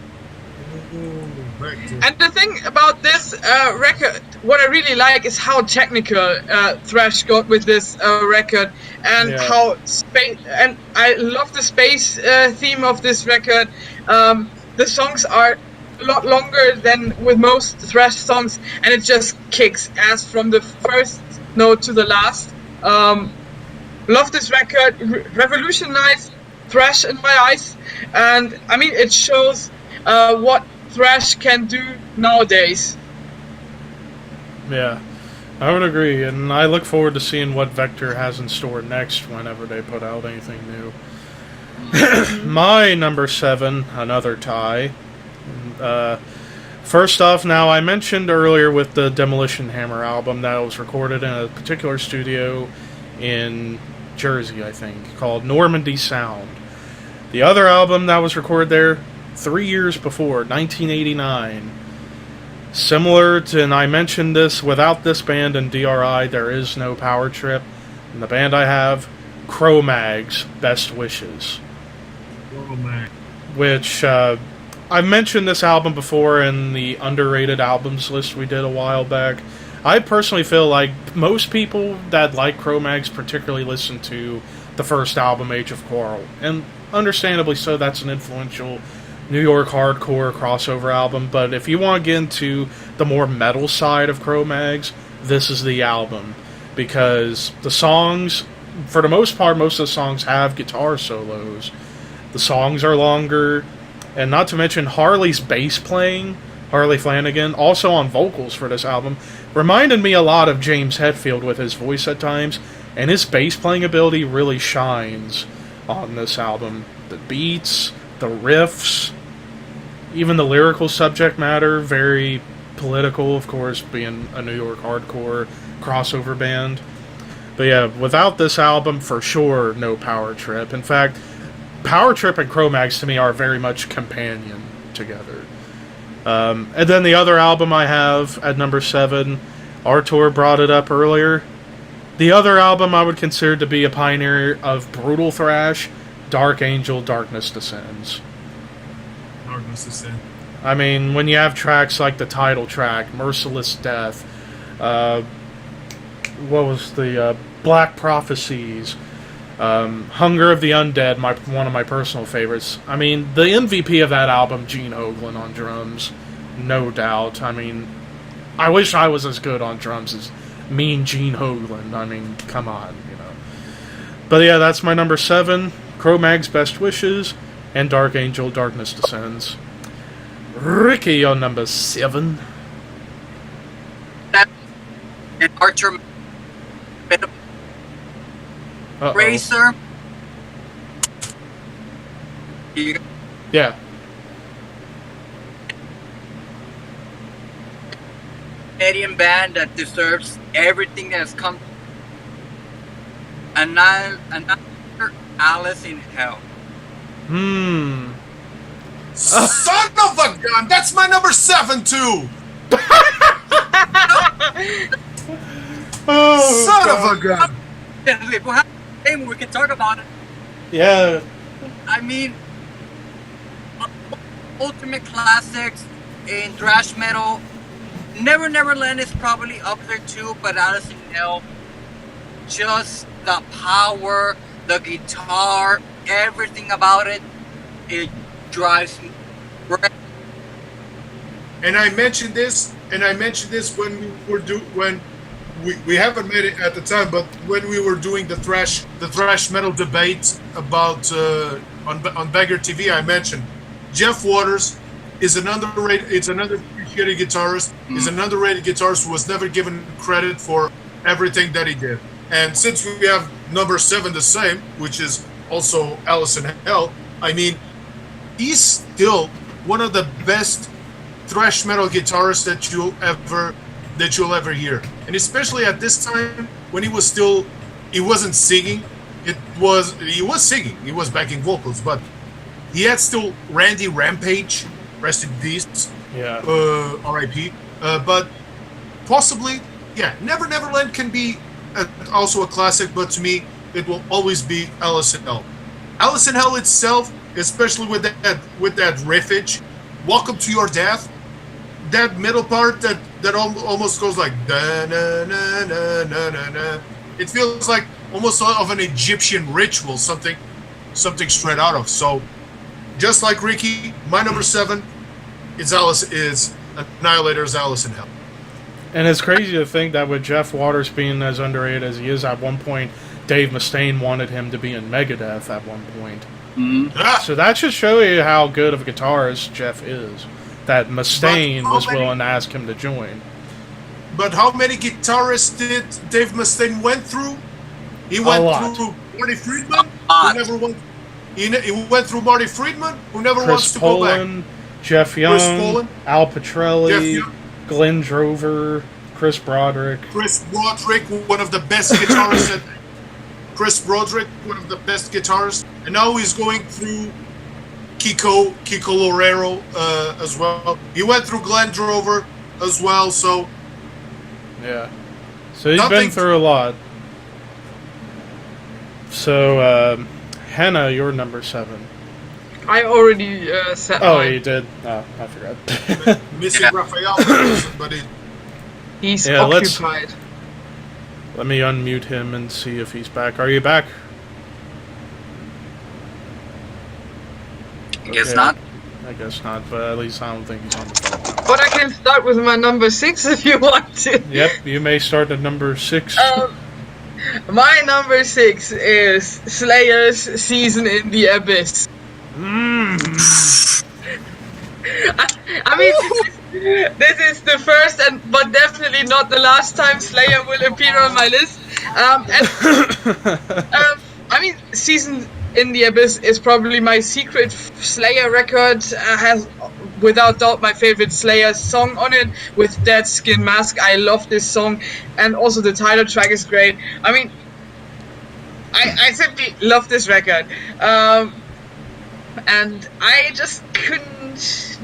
And the thing about this record, what I really like is how technical Thrash got with this record, and how space. And I love the space theme of this record. The songs are a lot longer than with most Thrash songs, and it just kicks ass from the first note to the last. Love this record. Revolutionized Thrash in my eyes, and I mean it shows what Thrash can do nowadays. Yeah, I would agree, and I look forward to seeing what Vector has in store next whenever they put out anything new. My number 7, another tie. First off, now I mentioned earlier with the Demolition Hammer album that was recorded in a particular studio in Jersey, I think, called Normandy Sound. The other album that was recorded there 3 years before, 1989. Similar to, and I mentioned this, without this band and DRI, there is no Power Trip. And the band I have, Cro-Mag's Best Wishes. Cro-Mag. Which, I mentioned this album before in the underrated albums list we did a while back. I personally feel like most people that like Cro-Mag's particularly listen to the first album, Age of Quarrel. And understandably so, that's an influential New York hardcore crossover album, but if you want to get into the more metal side of Cro-Mag's, this is the album, because the songs, for the most part, most of the songs have guitar solos. The songs are longer, and not to mention Harley's bass playing, Harley Flanagan, also on vocals for this album, reminded me a lot of James Hetfield with his voice at times, and his bass playing ability really shines on this album. The beats, the riffs, even the lyrical subject matter, very political, of course, being a New York hardcore crossover band. But yeah, without this album, for sure, no Power Trip. In fact, Power Trip and Cro-Mag's to me are very much companion together. And then the other album I have at number 7, Artur brought it up earlier. The other album I would consider to be a pioneer of brutal thrash, Dark Angel, Darkness Descends. I mean, when you have tracks like the title track, Merciless Death, what was the Black Prophecies, Hunger of the Undead, one of my personal favorites. I mean, the MVP of that album, Gene Hoglan on drums, no doubt. I mean, I wish I was as good on drums as mean Gene Hoglan. I mean, come on, you know. But yeah, that's my number 7, Cro-Mag's Best Wishes, and Dark Angel, Darkness Descends. Ricky on number 7. And Archer Racer. Yeah. Canadian band that deserves everything that has come. Another Alice in Hell. Son of a gun! That's my number 7 too. Oh, son God. of a gun! If we have a game, we can talk about it. Yeah. I mean, ultimate classics in thrash metal. Never Never Land is probably up there too, but Alice in Hell, just the power, the guitar, everything about it, it drives me. And I mentioned this when we were we haven't made it at the time, but when we were doing the thrash metal debate about on Bagger TV, I mentioned Jeff Waters is an underrated. It's another appreciated guitarist. Is an underrated guitarist who was never given credit for everything that he did. And since we have number 7 the same, which is also Alice in Hell, I mean, he's still one of the best thrash metal guitarist that you'll ever hear, and especially at this time when he wasn't singing. He was singing. He was backing vocals, but he had still Randy Rampage, rest in peace. Yeah. R.I.P. But possibly, yeah. Never Neverland can be also a classic, but to me, it will always be Alice in Hell. Alice in Hell itself, especially with that riffage, Welcome to Your Death, that middle part that almost goes like da na na na na na na. It feels like almost of an Egyptian ritual, something straight out of. So, just like Ricky, my number 7 is Annihilator's Alice in Hell. And it's crazy to think that with Jeff Waters being as underrated as he is, at one point, Dave Mustaine wanted him to be in Megadeth at one point. Mm-hmm. So that should show you how good of a guitarist Jeff is. That Mustaine was willing to ask him to join. But how many guitarists did Dave Mustaine went through? He went through Marty Friedman, who never went. He went through Marty Friedman, who never wants to go back. Jeff Young, Al Petrelli, Glenn Drover, Chris Broderick. One of the best guitarists. Chris Broderick, one of the best guitarists, and now he's going through Kiko Loureiro as well. He went through Glenn Drover as well, so yeah. So he's been through a lot. So, Hannah, you're number 7. I already said Oh, mine. you did? Oh, I forgot. Missing Raphael, but he's Yeah, occupied. Let me unmute him and see if he's back. Are you back? I guess not. I guess not, but at least I don't think he's on the phone. But I can start with my number 6 if you want to. Yep, you may start at number 6. My number 6 is Slayer's Season in the Abyss. I mean, this is the first but definitely not the last time Slayer will appear on my list. I mean, Season in the Abyss is probably my secret Slayer record. Has without doubt my favorite Slayer song on it with Dead Skin Mask. I love this song, and also the title track is great. I mean, I simply love this record. And I just couldn't.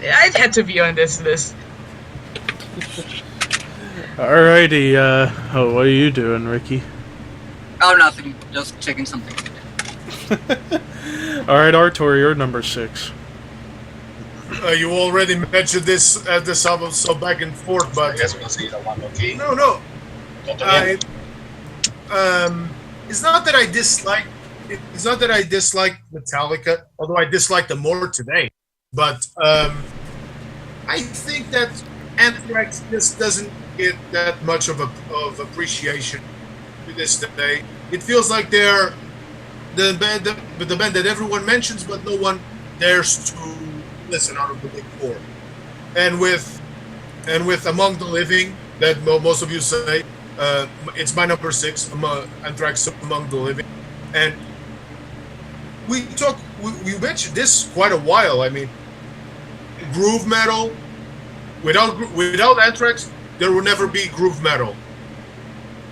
It had to be on this list. Alrighty, what are you doing, Ricky? Oh, nothing. Just checking something. Alright, Artur, you're number 6. you already mentioned this album, so back and forth, but no. It's not that I dislike. It's not that I dislike Metallica, although I dislike them more today. But I think that Anthrax just doesn't get that much of appreciation to this day. It feels like they're the band that everyone mentions, but no one dares to listen out of the big 4. And with Among the Living, that most of you say, it's my number 6. Anthrax Among the Living, and we mentioned this quite a while. I mean, groove metal. Without Anthrax, there will never be groove metal.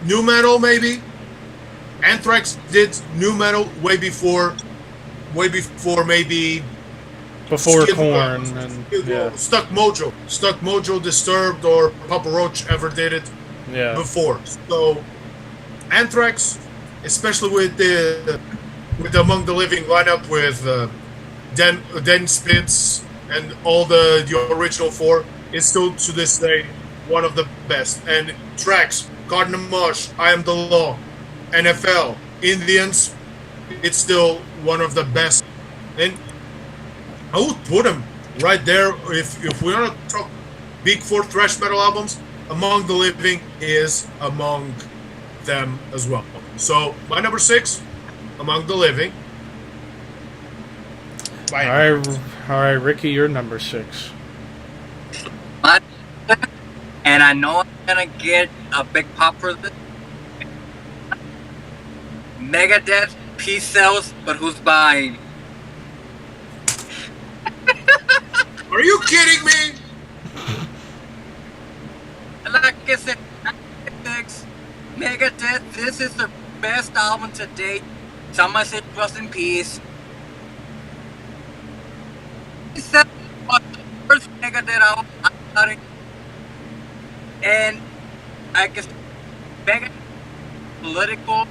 Nu metal, maybe. Anthrax did nu metal way before maybe Before Skid Row, Korn and yeah. Stuck Mojo, Disturbed, or Papa Roach ever did it before. So Anthrax, especially with the Among the Living lineup with Den Spitz and all the original 4, is still to this day one of the best. And tracks, Garden of Mosh, I Am the Law, NFL, Indians, it's still one of the best. And I would put them right there. If we want to talk big 4 thrash metal albums, Among the Living is among them as well. So my number 6, Among the Living. All right, Ricky, you're number 6. And I know I'm gonna get a big pop for this. Megadeth, Peace Cells, but who's buying? Are you kidding me? Like I said, Megadeth, this is the best album to date. Someone said rest in peace. He said the first Megadeth album I got it. And I guess Megadeth political,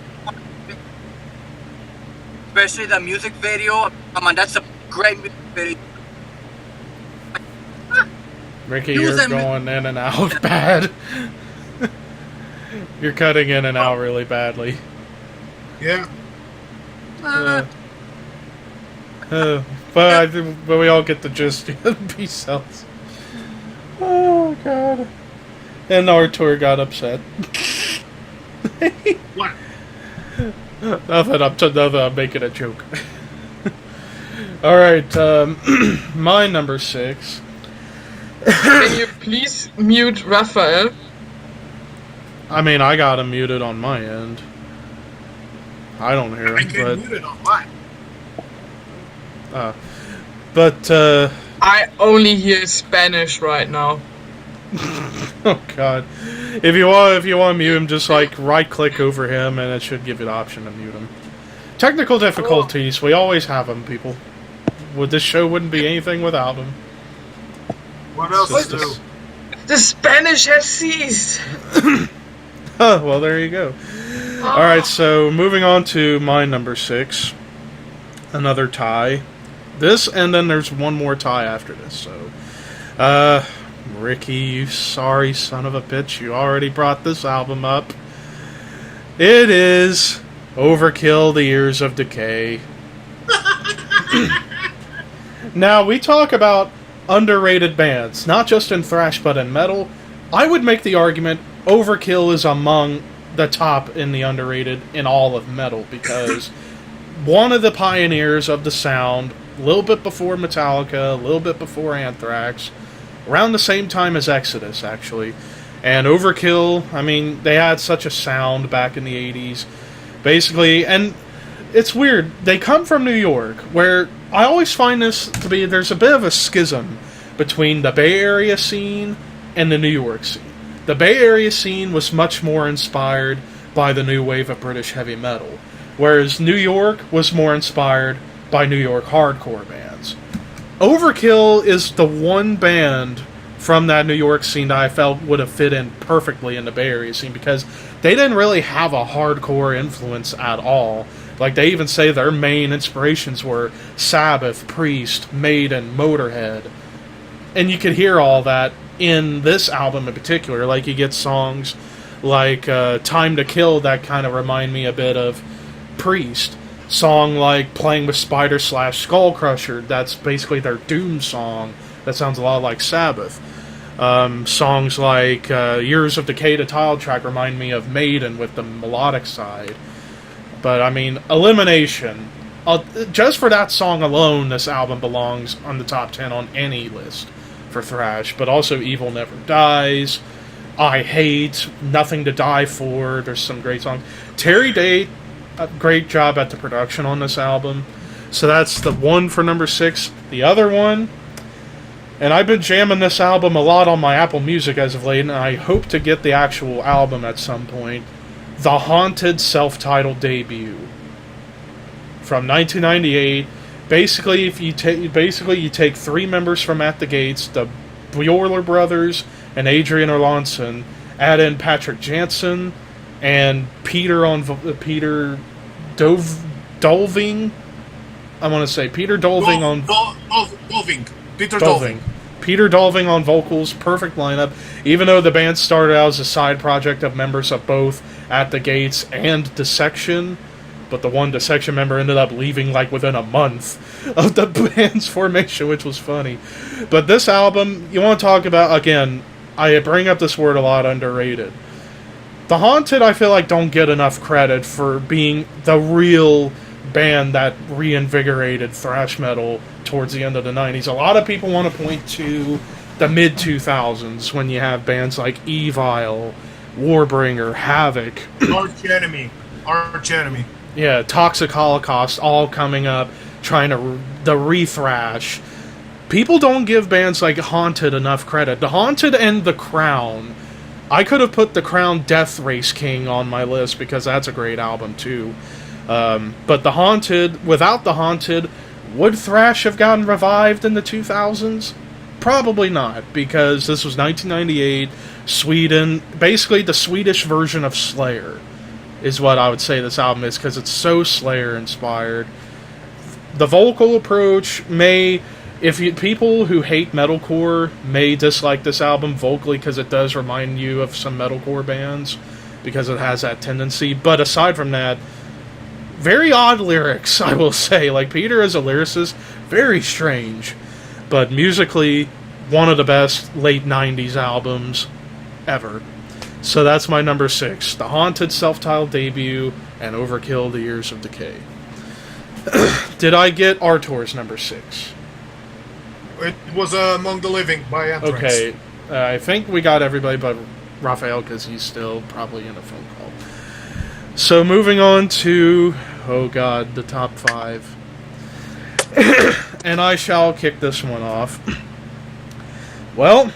especially the music video. Come on, that's a great music video. Ricky, you're going in and out bad. You're cutting in and out really badly. Yeah. But we all get the gist. Peace out. Oh, God. And Artur got upset. What? Nothing, I'm making a joke. Alright, my number 6. Can you please mute Raphael? I mean, I got him muted on my end. I don't hear I him, can mute it on mine. but I only hear Spanish right now. oh God, if you want to mute him, just like right click over him, and it should give you the option to mute him. Technical difficulties, we always have them, people. This show wouldn't be anything without them. What else Just to do? The Spanish has ceased. Oh, well, there you go. Alright, so moving on to my number 6. Another tie. This, and then there's one more tie after this, so... Ricky, you sorry son of a bitch, you already brought this album up. It is Overkill, The Years of Decay. Now, we talk about underrated bands, not just in thrash but in metal. I would make the argument Overkill is among the top in the underrated in all of metal, because one of the pioneers of the sound, a little bit before Metallica, a little bit before Anthrax, around the same time as Exodus, actually. And Overkill, I mean, they had such a sound back in the 80s, basically, and it's weird, they come from New York, where I always find this to be, there's a bit of a schism between the Bay Area scene and the New York scene. The Bay Area scene was much more inspired by the new wave of British heavy metal, whereas New York was more inspired by New York hardcore bands. Overkill is the one band from that New York scene that I felt would have fit in perfectly in the Bay Area scene, because they didn't really have a hardcore influence at all. Like, they even say their main inspirations were Sabbath, Priest, Maiden, Motorhead. And you could hear all that in this album in particular. Like, you get songs like Time to Kill that kind of remind me a bit of Priest. Song like Playing with Spider / Skullcrusher, that's basically their Doom song. That sounds a lot like Sabbath. Songs like Years of Decay, the title track, remind me of Maiden with the melodic side. But, I mean, Elimination. Just for that song alone, this album belongs on the top 10 on any list for thrash. But also Evil Never Dies, I Hate, Nothing to Die For. There's some great songs. Terry Date, a great job at the production on this album. So that's the one for number 6. The other one, and I've been jamming this album a lot on my Apple Music as of late, and I hope to get the actual album at some point. The Haunted self-titled debut from 1998. Basically, you take 3 members from At the Gates, the Bjorler brothers and Adrian Erlandson, add in Patrick Jansen and Peter Dolving. I want to say Peter Dolving on Peter Dolving. Peter Dolving on vocals, perfect lineup. Even though the band started out as a side project of members of both At the Gates and Dissection, but the one Dissection member ended up leaving like within a month of the band's formation, which was funny. But this album, you want to talk about, again, I bring up this word a lot, underrated. The Haunted, I feel like, don't get enough credit for being the real band that reinvigorated thrash metal towards the end of the 90s. A lot of people want to point to the mid-2000s when you have bands like Evil, Warbringer, Havoc. Arch Enemy. Yeah, Toxic Holocaust, all coming up, trying to the re-thrash. people don't give bands like Haunted enough credit. The Haunted and The Crown. I could have put The Crown Death Race King on my list because that's a great album too. But The Haunted, without The Haunted, would Thrash have gotten revived in the 2000s? Probably not, because this was 1998, Sweden, basically the Swedish version of Slayer, is what I would say this album is, because it's so Slayer-inspired. The vocal approach may, people who hate metalcore may dislike this album vocally, because it does remind you of some metalcore bands, because it has that tendency, but aside from that, very odd lyrics, I will say. Like, Peter as a lyricist, very strange. But musically, one of the best late 90s albums ever. So that's my number 6. The Haunted self-titled debut and Overkill, The Years of Decay. Did I get Artor's number 6? It was Among the Living by Anthrax. Okay. I think we got everybody but Raphael, because he's still probably in a phone call. So moving on to... oh god, the top 5. And I shall kick this one off. Well,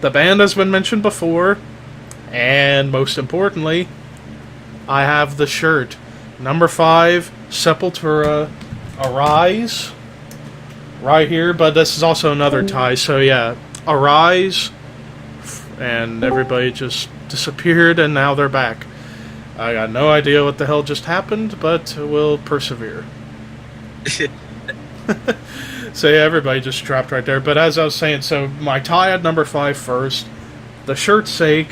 the band has been mentioned before, and most importantly, I have the shirt. Number 5, Sepultura, Arise. Right here, but this is also another tie, so yeah, Arise, and everybody just disappeared, and now they're back. I got no idea what the hell just happened, but we'll persevere. So yeah, everybody just dropped right there. But as I was saying, so my tie at number 5 first. The shirt's sake,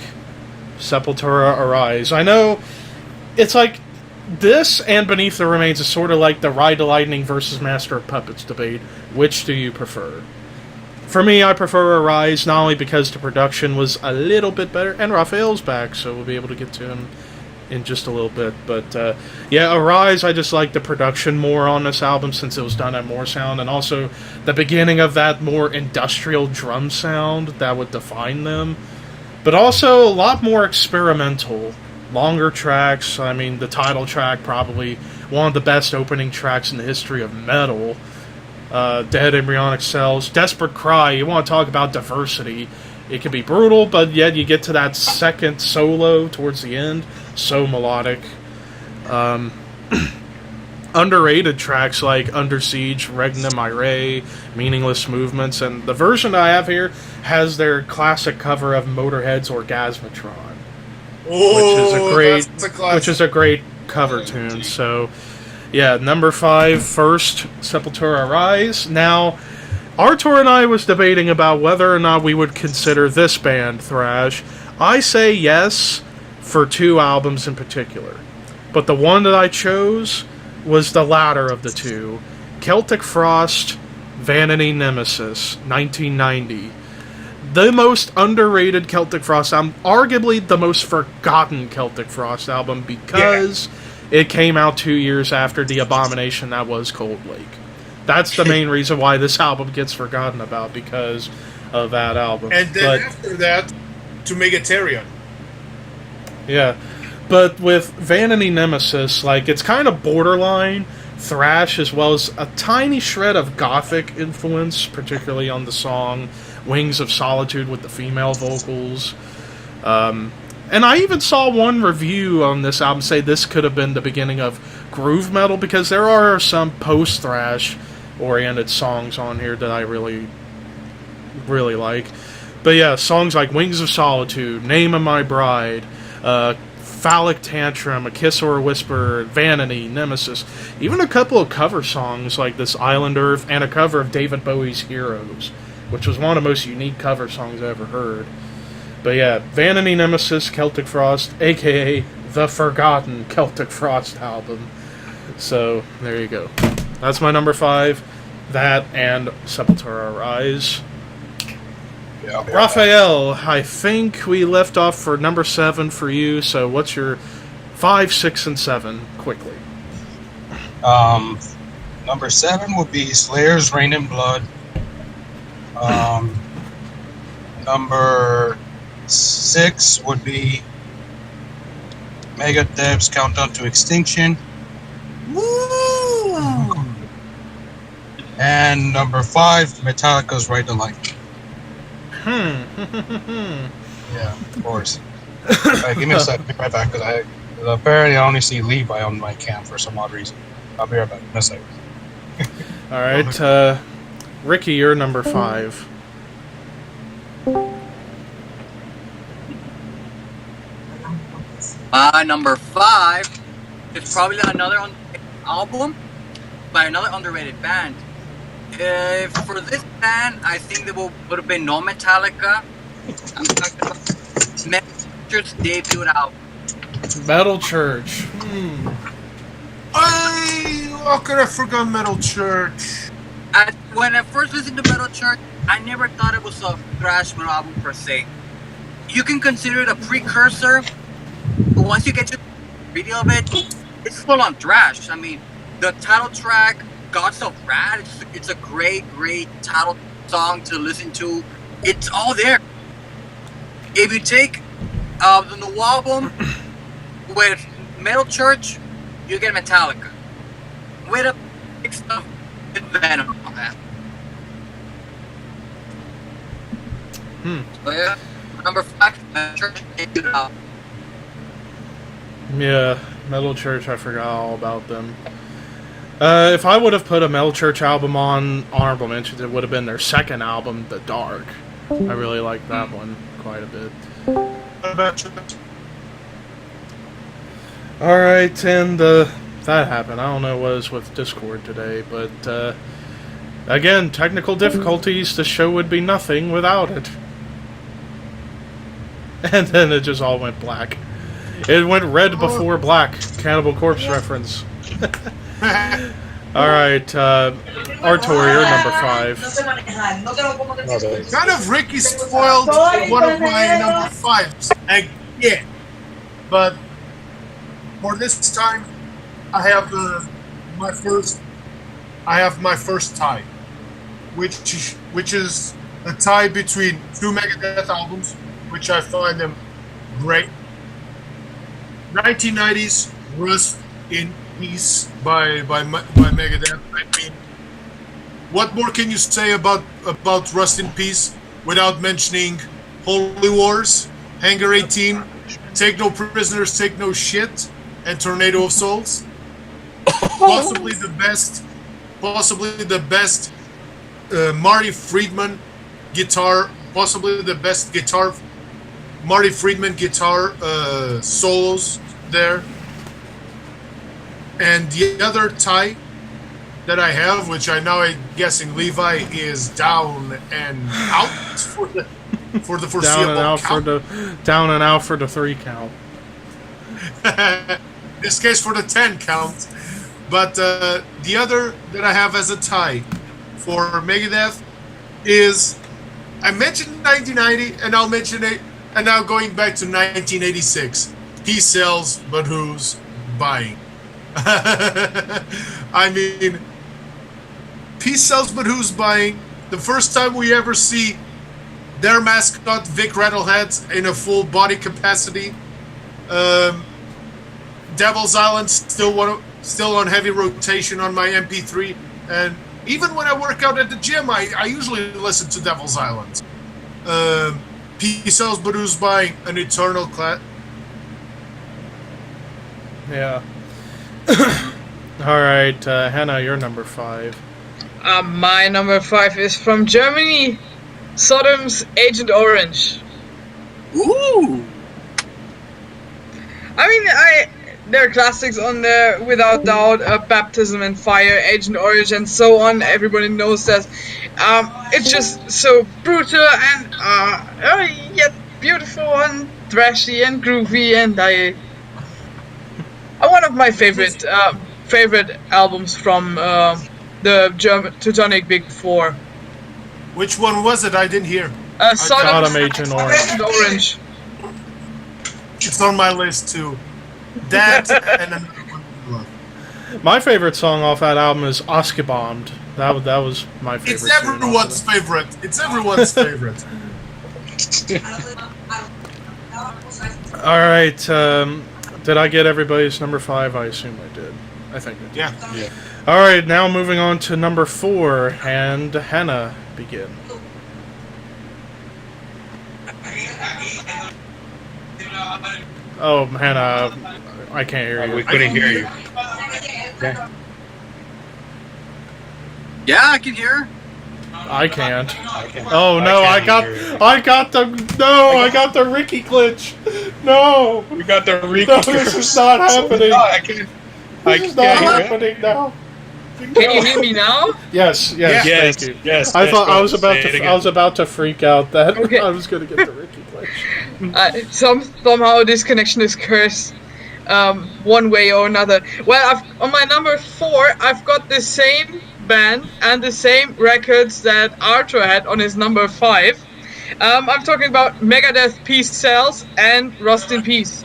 Sepultura, Arise. I know it's like this and Beneath the Remains is sort of like the Ride the Lightning versus Master of Puppets debate. Which do you prefer? For me, I prefer Arise, not only because the production was a little bit better, and Raphael's back, so we'll be able to get to him in just a little bit, but yeah, Arise, I just like the production more on this album since it was done at More Sound, and also the beginning of that more industrial drum sound that would define them, but also a lot more experimental, longer tracks. I mean, the title track, probably one of the best opening tracks in the history of metal, Dead Embryonic Cells, Desperate Cry. You want to talk about diversity. It can be brutal, but yet you get to that second solo towards the end, so melodic. Underrated tracks like Under Siege, Regnum Irae, Meaningless Movements, and the version I have here has their classic cover of Motorhead's Orgasmatron, which is a great cover tune. So, yeah, number 5 first, Sepultura, Rise. Now, Artur and I was debating about whether or not we would consider this band Thrash. I say yes for 2 albums in particular. But the one that I chose was the latter of the 2. Celtic Frost, Vanity Nemesis, 1990. The most underrated Celtic Frost album, arguably the most forgotten Celtic Frost album, because it came out 2 years after the abomination that was Cold Lake. That's the main reason why this album gets forgotten about, because of that album. And then after that, to Megatherion. Yeah. But with Vanity Nemesis, like, it's kind of borderline thrash as well as a tiny shred of gothic influence, particularly on the song Wings of Solitude with the female vocals. And I even saw one review on this album say this could have been the beginning of groove metal, because there are some post-thrash oriented songs on here that I really, really like. But yeah, songs like Wings of Solitude, Name of My Bride, Phallic Tantrum, A Kiss or a Whisper, Vanity, Nemesis, even a couple of cover songs like this Island Earth, and a cover of David Bowie's Heroes, which was one of the most unique cover songs I ever heard. But yeah, Vanity, Nemesis, Celtic Frost, a.k.a. the Forgotten Celtic Frost album. So, there you go. That's my number 5. That and Sepultura, Rise. Yeah. Raphael, I think we left off for number 7 for you, so what's your 5, 6, and 7, quickly? Number 7 would be Slayer's Rain in Blood. Number 6 would be Megadeth's Countdown to Extinction. Woo! And number 5, Metallica's Ride the Lightning. Yeah, of course. Alright, give me a sec. I'll be right back, because apparently I only see Levi on my cam for some odd reason. I'll be right back in a second. Alright, Ricky, you're number 5. Number 5 is probably another album by another underrated band. For this band, I think there would have been no Metallica. I'm talking about Metal Church's debut album. Metal Church. How could I forget Metal Church? When I first listened to Metal Church, I never thought it was a thrash metal album per se. You can consider it a precursor, but once you get to the video of it, it's full on thrash. I mean, the title track, God So Rad, it's a great title song to listen to. It's all there. If you take the new album with Metal Church, you get Metallica. With a mix of Venom on that. So yeah, number 5, Metal Church debut album. Yeah, Metal Church, I forgot all about them. If I would have put a Metal Church album on honorable mentions, it would have been their second album, The Dark. I really like that one quite a bit. What about you? Alright, and that happened. I don't know what is with Discord today, but again, technical difficulties. The show would be nothing without it. And then it just all went black. It went red before black. Cannibal Corpse reference. Alright, Artur, you're number 5. Kind of Ricky spoiled one of my number 5s again. But for this time, I have my first tie, which is a tie between 2 Megadeth albums, which I find them great. 1990s Rust in Peace by Megadeth. I mean, what more can you say about Rust in Peace without mentioning Holy Wars, Hangar 18, Take No Prisoners, Take No Shit, and Tornado of Souls? Possibly the best Marty Friedman guitar, possibly the best guitar, Marty Friedman guitar solos there. And the other tie that I have, which I now am guessing Levi is down and out for the foreseeable down and out for the 3 count. In this case for the 10 count. But the other that I have as a tie for Megadeth is, I mentioned 1990, and I'll mention it, and now going back to 1986. He sells, but who's buying? I mean, he sells, but who's buying? The first time we ever see their mascot, Vic Rattlehead, in a full body capacity. Devil's Island still on heavy rotation on my MP3, and even when I work out at the gym, I usually listen to Devil's Island. He sells, but who's buying? An eternal class. Yeah. Alright, Hannah, you're number 5. My number 5 is from Germany, Sodom's Agent Orange. Ooh! I mean, there are classics on there, without doubt. Baptism and Fire, Agent Orange, and so on. Everybody knows that. It's just so brutal and yet beautiful and thrashy and groovy, and one of my favorite albums from the German Teutonic Big Four. Which one was it? I didn't hear. Sodom Agent Orange. It's on my list too. That and another one. My favorite song off that album is Oskabond. That was my favorite. It's everyone's favorite. It's everyone's favorite. Alright, did I get everybody's number 5? I assume I did. I think it did. Yeah. All right, now moving on to number 4, and Hannah, begin. Oh, Hannah, I can't hear you. We couldn't hear you. Yeah. Yeah, I can hear. I can't. Okay. Oh no, I got the Ricky glitch. No, We got the Ricky. no, this is not happening. No, I can't. This is not happening now. Can you hear me now? Yes, Yes, thank you. yes. I thought go. I was about Say it to. again. I was about to freak out that Okay. I was going to get the Ricky glitch. Somehow this connection is cursed, one way or another. Well, on my number 4, I've got the same band and the same records that Arthur had on his number 5. I'm talking about Megadeth, Peace Cells, and Rust in Peace.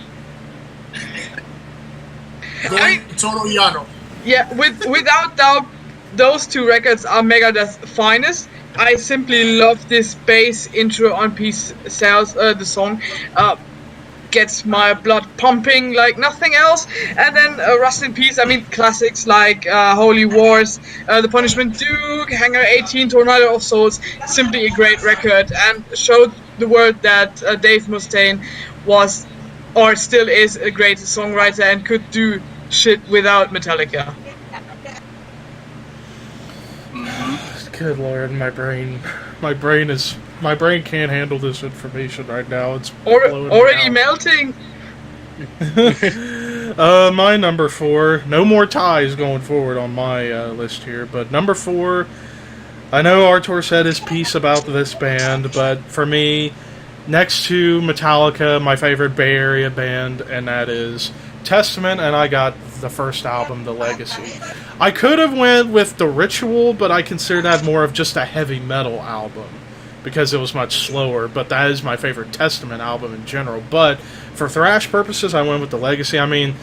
Going Toro Yano. Yeah, without doubt, those 2 records are Megadeth's finest. I simply love this bass intro on Peace Cells. The song gets my blood pumping like nothing else. And then Rust in Peace, I mean, classics like Holy Wars, The Punishment Duke, Hangar 18, Tornado of Souls. Simply a great record, and showed the world that Dave Mustaine was, or still is, a great songwriter and could do shit without Metallica. Good lord, my brain can't handle this information right now. It's blowing me Already out. melting. My number 4. No more ties going forward on my list here, but number 4. I know Artur said his piece about this band, but for me, next to Metallica, my favorite Bay Area band, and that is Testament, and I got the first album, The Legacy. I could have went with The Ritual, but I consider that more of just a heavy metal album because it was much slower, but that is my favorite Testament album in general. But for thrash purposes, I went with The Legacy. I mean,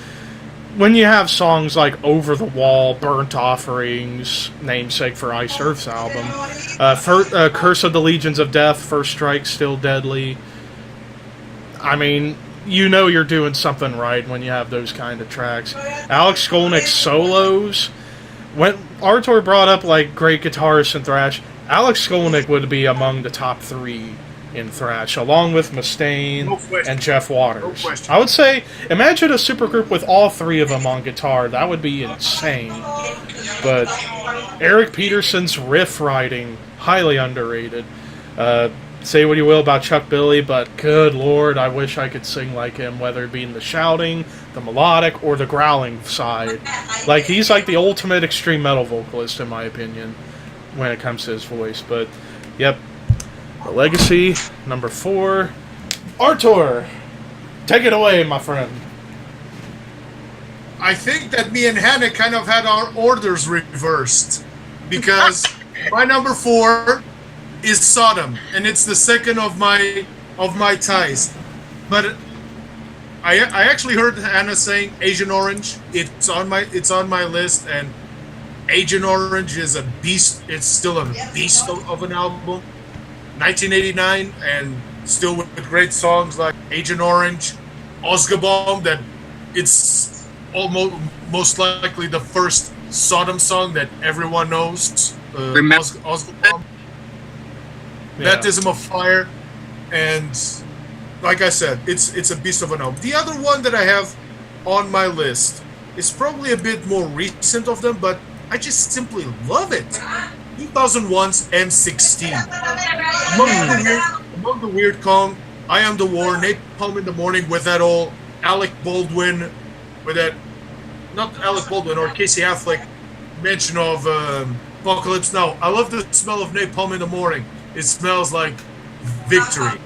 when you have songs like Over the Wall, Burnt Offerings, namesake for Iced Earth's album, Curse of the Legions of Death, First Strike, Still Deadly, I mean, you know you're doing something right when you have those kind of tracks. Alex Skolnick's solos, when Artur brought up like great guitarists in thrash, Alex Skolnick would be among the top 3 in thrash, along with Mustaine No question. and Jeff Waters. No question. I would say, imagine a supergroup with all 3 of them on guitar. That would be insane. But Eric Peterson's riff writing, highly underrated. Say what you will about Chuck Billy, but good lord, I wish I could sing like him, whether it be in the shouting, the melodic, or the growling side. Like, he's like the ultimate extreme metal vocalist, in my opinion, when it comes to his voice. But, yep, The Legacy, number 4. Artur, take it away, my friend. I think that me and Hannah kind of had our orders reversed because my number 4 is Sodom, and it's the second of my ties. But I actually heard Hannah saying Agent Orange. It's on my list, and Agent Orange is a beast. It's still a beast of an album. 1989, and still with great songs like Agent Orange, Osgabomb. That it's almost most likely the first Sodom song that everyone knows. Osgabomb. Yeah. Baptism of Fire, and like I said, it's a beast of an album. The other one that I have on my list is probably a bit more recent of them, but I just simply love it. 2001's N16. Among the weird Kong, I Am the War, Napalm in the Morning with that old Alec Baldwin, with that, not Alec Baldwin or Casey Affleck mention of Apocalypse Now. I love the smell of Napalm in the Morning. It smells like victory,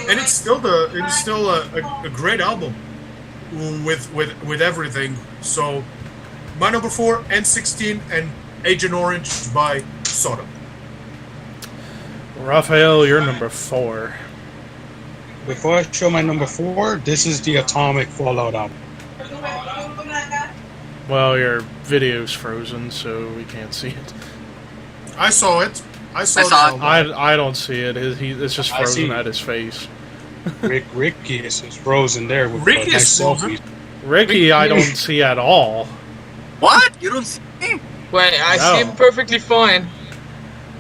and it's still a great album with everything. So my number 4, N16, and Agent Orange by Sodom. Raphael, you're number 4. Before I show my number 4, this is the Atomic Fallout album. Well, your video's frozen, so we can't see it. I saw it. I saw saw it. I don't see it. It's just I see frozen it. at his face. Ricky is frozen there with Ricky nice is frozen? selfies. Ricky, I don't see at all. What? You don't see me? Wait, I No. see him perfectly fine.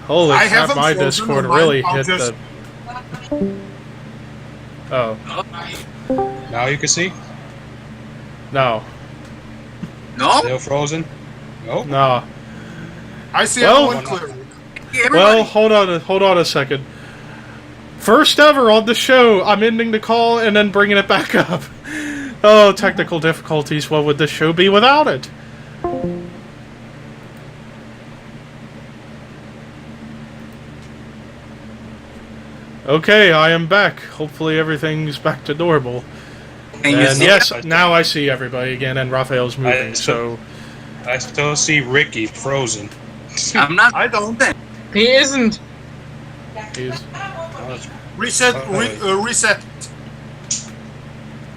Holy I crap, haven't my frozen Discord on mine. really I'll hit just- the... Oh, Now you can see. no. No? Still frozen. Nope. No. I see Well- everyone clearly. Everybody. Well, hold on a second. First ever on the show, I'm ending the call and then bringing it back up. Oh, technical difficulties. What would this show be without it? Okay, I am back. Hopefully everything's back to normal. And you And see yes, it? now I see everybody again, and Raphael's moving, so... I still see Ricky frozen. I'm not. I don't. He isn't. He's... Reset. Reset.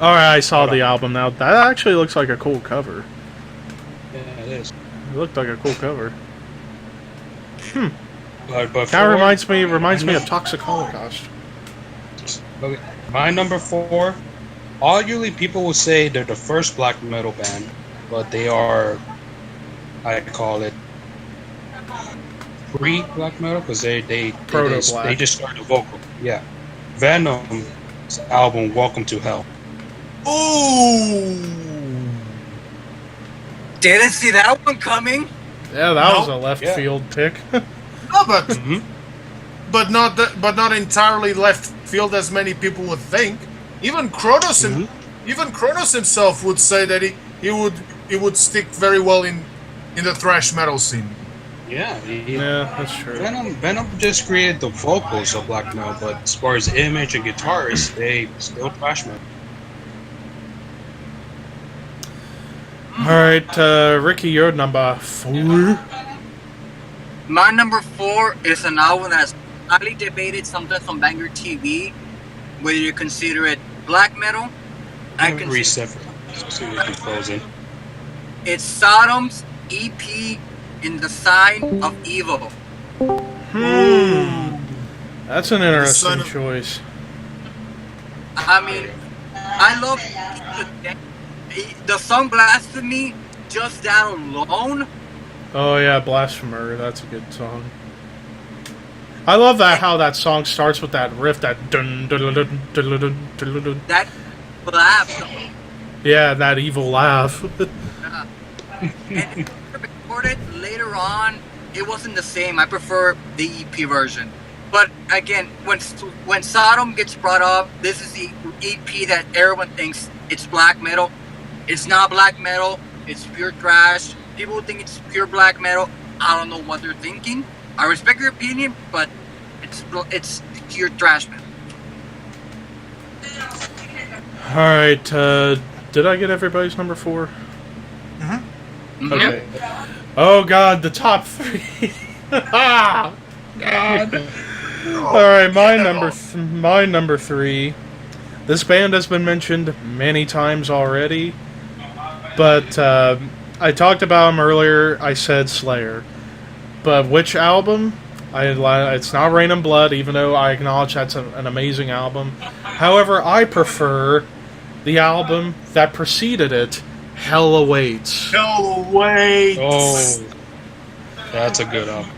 Alright, I saw Hold the on. album now. That actually looks like a cool cover. Yeah, it is. It looked like a cool cover. But Kind of reminds me of Toxic Holocaust. Okay. My number 4. Arguably, people will say they're the first black metal band, but they are, I call it, pre-black metal because they Proto-black. just started vocal. Yeah, Venom's album "Welcome to Hell." Ooh. Didn't see that one coming. Yeah, that No, was a left yeah. field pick. No, but Mhm. but not entirely left field as many people would think. Even Kronos, even Kronos himself would say that he would stick very well in the thrash metal scene. Yeah, Yeah, that's true. Venom just created the vocals of black metal, but as far as image and guitarists, they still thrash metal. Alright, Ricky, you're number 4. My number 4 is an album that's highly debated sometimes on Banger TV, whether you consider it black metal. I consider Reset. See Ricky frozen. it's Sodom's EP in the Sign of Evil. That's an interesting son of- choice. I mean, I love the song Blasphemy, just that alone. Oh yeah, Blasphemer, that's a good song. I love that how that song starts with that riff, that dun dun dun dun dun dun dun dun. That laugh. Yeah, that evil laugh. And recorded later on, it wasn't the same. I prefer the EP version. But again, when Sodom gets brought up, this is the EP that everyone thinks it's black metal. It's not black metal. It's pure thrash. People think it's pure black metal. I don't know what they're thinking. I respect your opinion, but it's pure thrash metal. Alright, did I get everybody's number 4? Mhm. Okay. Oh god, the top 3. Ah, god. Alright, my number 3. This band has been mentioned many times already, but I talked about them earlier. I said Slayer. But which album? It's not Rain and Blood, even though I acknowledge that's an amazing album. However, I prefer the album that preceded it, Hell Awaits. No way. Oh, that's a good album.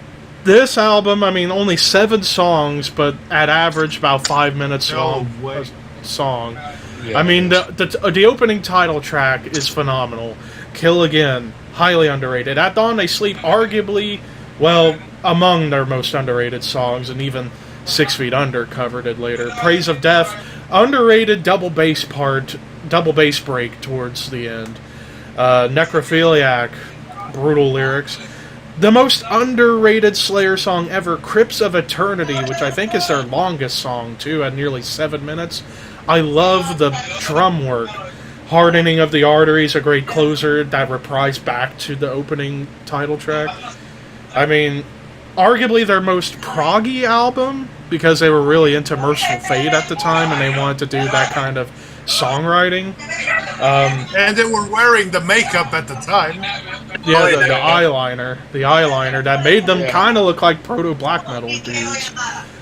This album, I mean, only 7 songs, but at average about 5 minutes No long way. a song. Yeah, I mean, it is. the opening title track is phenomenal. Kill Again, highly underrated. At Dawn They Sleep, arguably, well, among their most underrated songs, and even 6 Feet Under covered it later. Praise of Death, underrated double bass break towards the end. Necrophiliac, brutal lyrics. The most underrated Slayer song ever, Crypts of Eternity, which I think is their longest song too, at nearly 7 minutes. I love the drum work. Hardening of the Arteries, a great closer that reprised back to the opening title track. I mean, arguably their most proggy album, because they were really into Merciful Fate at the time and they wanted to do that kind of songwriting. And they were wearing the makeup at the time. Yeah, the eyeliner that made them Yeah. kind of look like proto black metal dudes,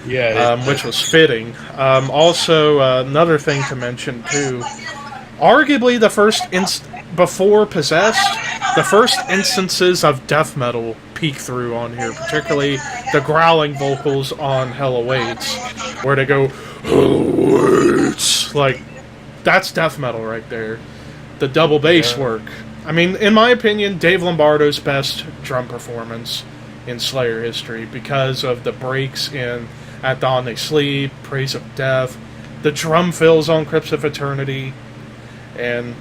Yeah, which was fitting. Also, another thing to mention too arguably the first before Possessed, the first instances of death metal peek through on here, particularly the growling vocals on Hell Awaits, where they go, Hell Awaits! Like, that's death metal right there. The double bass work. I mean, in my opinion, Dave Lombardo's best drum performance in Slayer history because of the breaks in At Dawn They Sleep, Praise of Death, the drum fills on Crypts of Eternity, and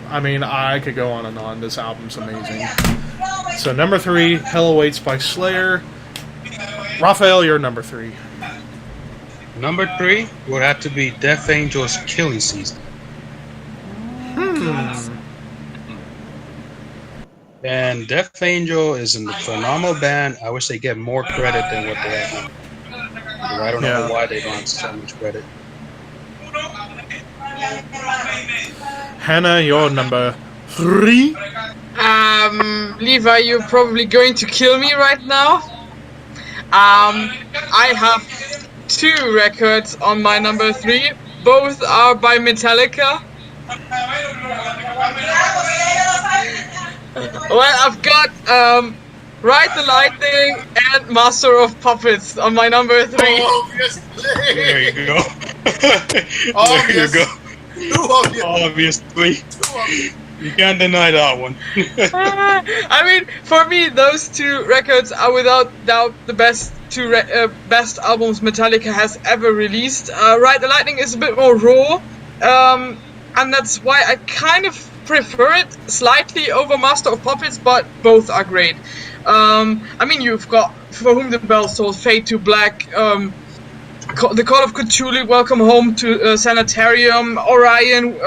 I mean, I could go on and on. This album's amazing. So number 3, Hell Awaits by Slayer. Raphael, you're number 3. Number 3 would have to be Death Angel's Killing Season. And Death Angel is a phenomenal band. I wish they get more credit than what they have. I don't know why they don't have so much credit. Hannah, you're number 3. Levi, you're probably going to kill me right now. I have 2 records on my number 3. Both are by Metallica. Well, I've got Ride the Lightning and Master of Puppets on my number 3. There you go. There you go. Obviously. You can't deny that one. I mean, for me, those 2 records are without doubt the best 2 best albums Metallica has ever released. Ride the Lightning is a bit more raw, and that's why I kind of prefer it slightly over Master of Puppets, but both are great. I mean, you've got For Whom the Bell Tolls, Fade to Black, The Call of Cthulhu, Welcome Home to Sanitarium, Orion,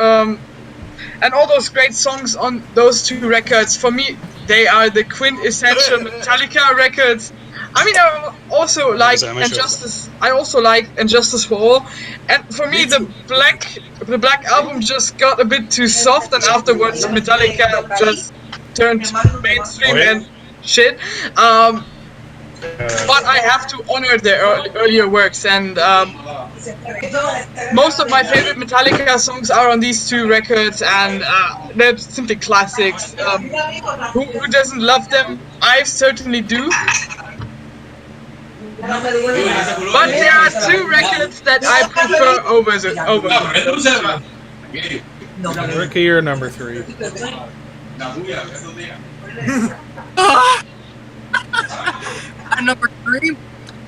and all those great songs on those 2 records. For me, they are the quintessential Metallica records. I mean, I also like Injustice. I also like Injustice for All, and for me, the Black album just got a bit too soft, and afterwards, Metallica just turned mainstream and shit. But I have to honor their earlier works, and most of my favorite Metallica songs are on these 2 records, and they're simply classics. Who doesn't love them? I certainly do. But there are 2 records that I prefer over those 2. Ricky, you're number 3. And number 3,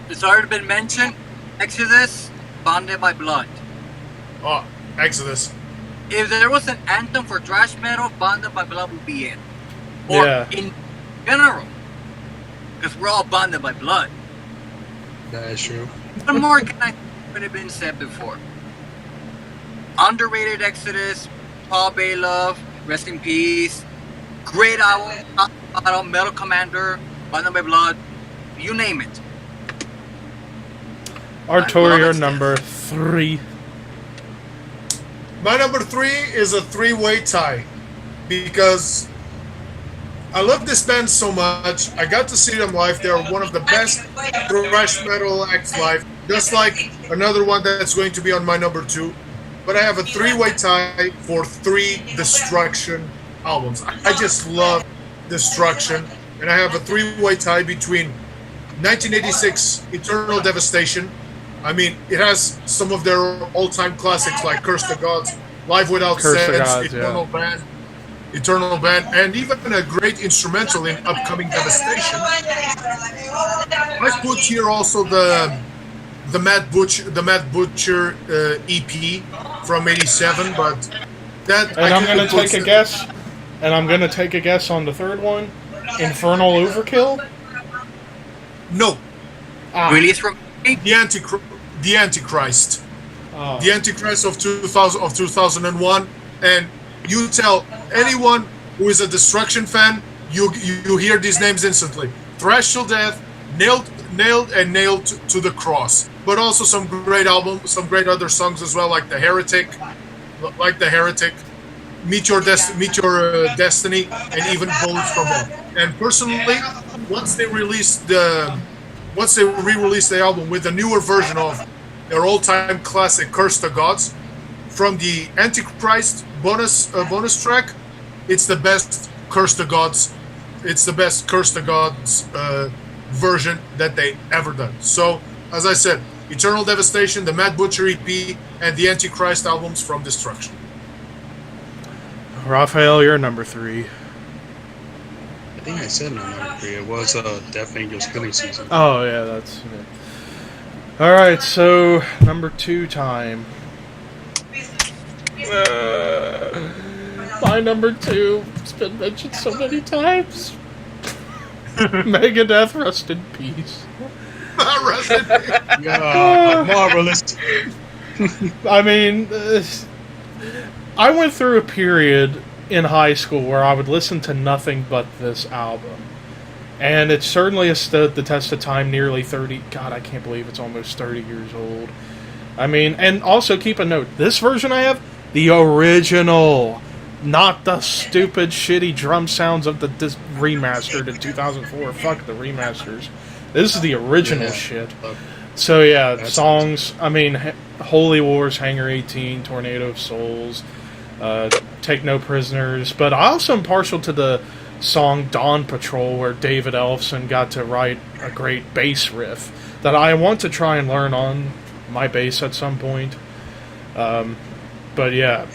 it's already been mentioned, Exodus, Bonded by Blood. Oh, Exodus. If there was an anthem for thrash metal, Bonded by Blood would be it. Or in general. Because we're all bonded by blood. That is true. One more could have been said before. Underrated Exodus, Paul Baylove, rest in peace. Great album, Metal Commander, Bonded by Blood. You name it. Artur, you're number 3. My number 3 is a 3-way tie because I love this band so much. I got to see them live. They're one of the best thrash metal acts live. Just like another one that's going to be on my number 2. But I have a 3-way tie for 3 Destruction albums. I just love Destruction. And I have a 3-way tie between 1986 Eternal Devastation. I mean, it has some of their all-time classics like Curse the Gods, Live Without Sense, Eternal Band, and even a great instrumental in upcoming Devastation. I put here also the Mad Butcher EP from '87, but that. And I'm going to take a guess. And I'm going to take a guess on the third one. Infernal Overkill. No. Release from the Antichrist. Oh. The Antichrist of 2001, and you tell anyone who is a Destruction fan, you hear these names instantly. Thrash Till Death, Nailed to the Cross. But also some great albums, some great other songs as well, like The Heretic, Meet Your Destiny, and even Bullets from Hell. And personally, once they re-released the album with a newer version of their all-time classic Curse the Gods, from the Antichrist, bonus track, it's the best Curse the Gods. It's the best Curse the Gods version that they ever done. So, as I said, Eternal Devastation, the Mad Butcher EP, and the Antichrist albums from Destruction. Raphael, you're number 3. I think I said my number 3. It was Death Angel's Killing Season. Oh, yeah, that's it. Alright, so number 2 time. My number 2 has been mentioned so many times. Megadeth, rest in peace. Rest in peace. Yeah, marvelous. I mean, I went through a period in high school where I would listen to nothing but this album. And it certainly has stood the test of time, nearly 30... God, I can't believe it's almost 30 years old. I mean, and also keep a note, this version I have, the original, not the stupid, shitty drum sounds of the remastered in 2004. Fuck the remasters. This is the original shit. So yeah, that's songs, I mean, Holy Wars, Hangar 18, Tornado of Souls, Take No Prisoners, but I also am partial to the song Dawn Patrol, where David Ellefson got to write a great bass riff that I want to try and learn on my bass at some point. But yeah,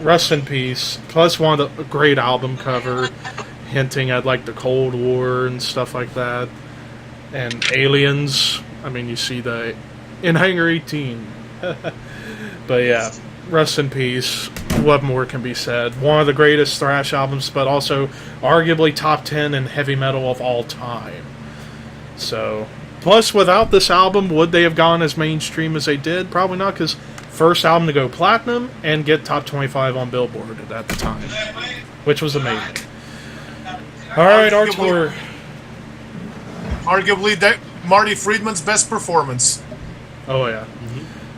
rest in peace. Plus one of the great album cover, hinting at like the Cold War and stuff like that. And aliens. I mean, you see the in Hangar 18. But yeah, rest in peace. What more can be said? One of the greatest thrash albums, but also arguably top 10 in heavy metal of all time. So, plus without this album, would they have gone as mainstream as they did? Probably not, because first album to go platinum and get top 25 on Billboard at the time, which was amazing. All right, Artur. Arguably, Marty Friedman's best performance. Oh yeah,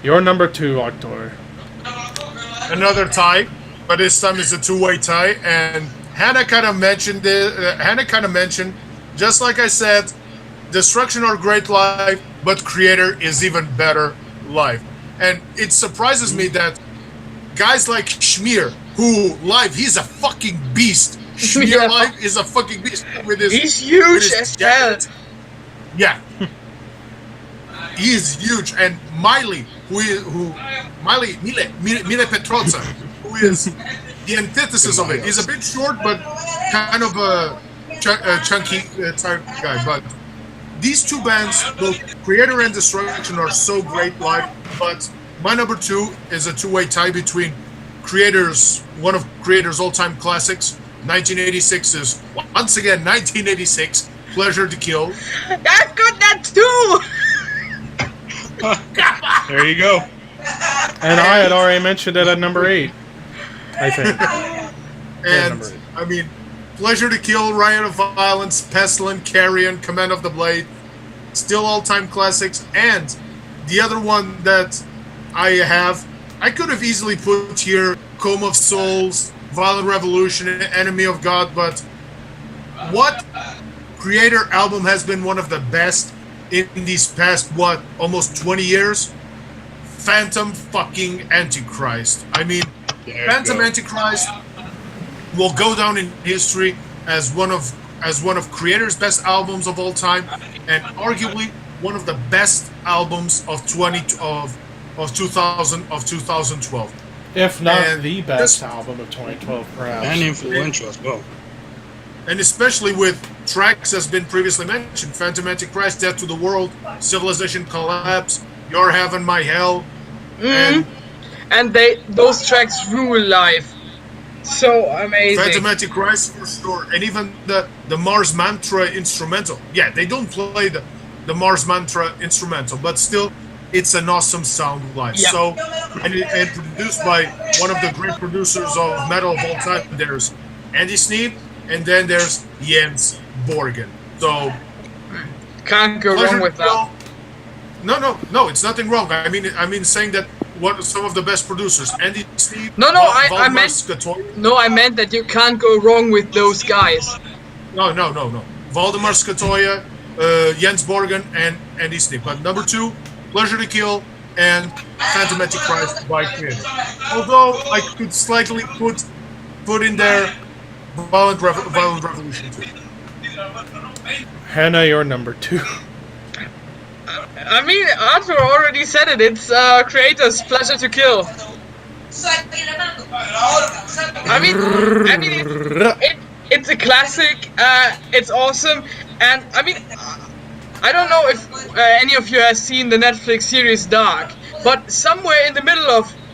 Your number 2, Artur. Another tie, but this time it's a two-way tie. And Hannah kind of mentioned it. Just like I said, Destruction are great live, but Creator is even better live. And it surprises me that guys like Schmier, who live, he's a fucking beast. Schmier live is a fucking beast. He's huge as hell. Yeah. He is huge. And Miley, Mile Petroza, who is the antithesis of it. He's a bit short, but kind of a chunky type guy. But these two bands, both Creator and Destruction, are so great live. But my number 2 is a two-way tie between one of Creator's all-time classics. 1986 is, once again, 1986, Pleasure to Kill. I've got that too! There you go. And I had already mentioned it at number 8, I think. And, I mean, Pleasure to Kill, Riot of Violence, Pestilent, Carrion, Command of the Blade, still all-time classics. And the other one that I could have easily put here, Comb of Souls, Violent Revolution, Enemy of God, but what Creator album has been one of the best in these past, almost 20 years? Phantom fucking Antichrist. I mean, Phantom Antichrist will go down in history as one of Creator's best albums of all time, and arguably one of the best albums of 2012. If not the best album of 2012, perhaps. And influential as well. And especially with tracks as been previously mentioned, Phantom Antichrist, Death to the World, Civilization Collapse, Your Heaven, My Hell. And those tracks rule live. So amazing. Phantom Antichrist for sure. And even the Mars Mantra instrumental. Yeah, they don't play the Mars Mantra instrumental, but still, it's an awesome sound live. Yeah. So, and produced by one of the great producers of metal of all time. There's Andy Sneap, and then there's Jens Borgen. So can't go wrong with that. No, it's nothing wrong. I mean, saying that what some of the best producers, Andy Sneap. I meant that you can't go wrong with those guys. No. Valdemar Skatoya, Jens Borgen, and Andy Sneap. But number 2, Pleasure to Kill, and Phantom Antichrist by Queen. Although I could slightly put in there Violent Revolution too. Hannah, you're number 2. I mean, Arthur already said it. It's creators' pleasure to kill. I mean, it's a classic. It's awesome, and I mean, I don't know if any of you have seen the Netflix series Dark, but somewhere in the middle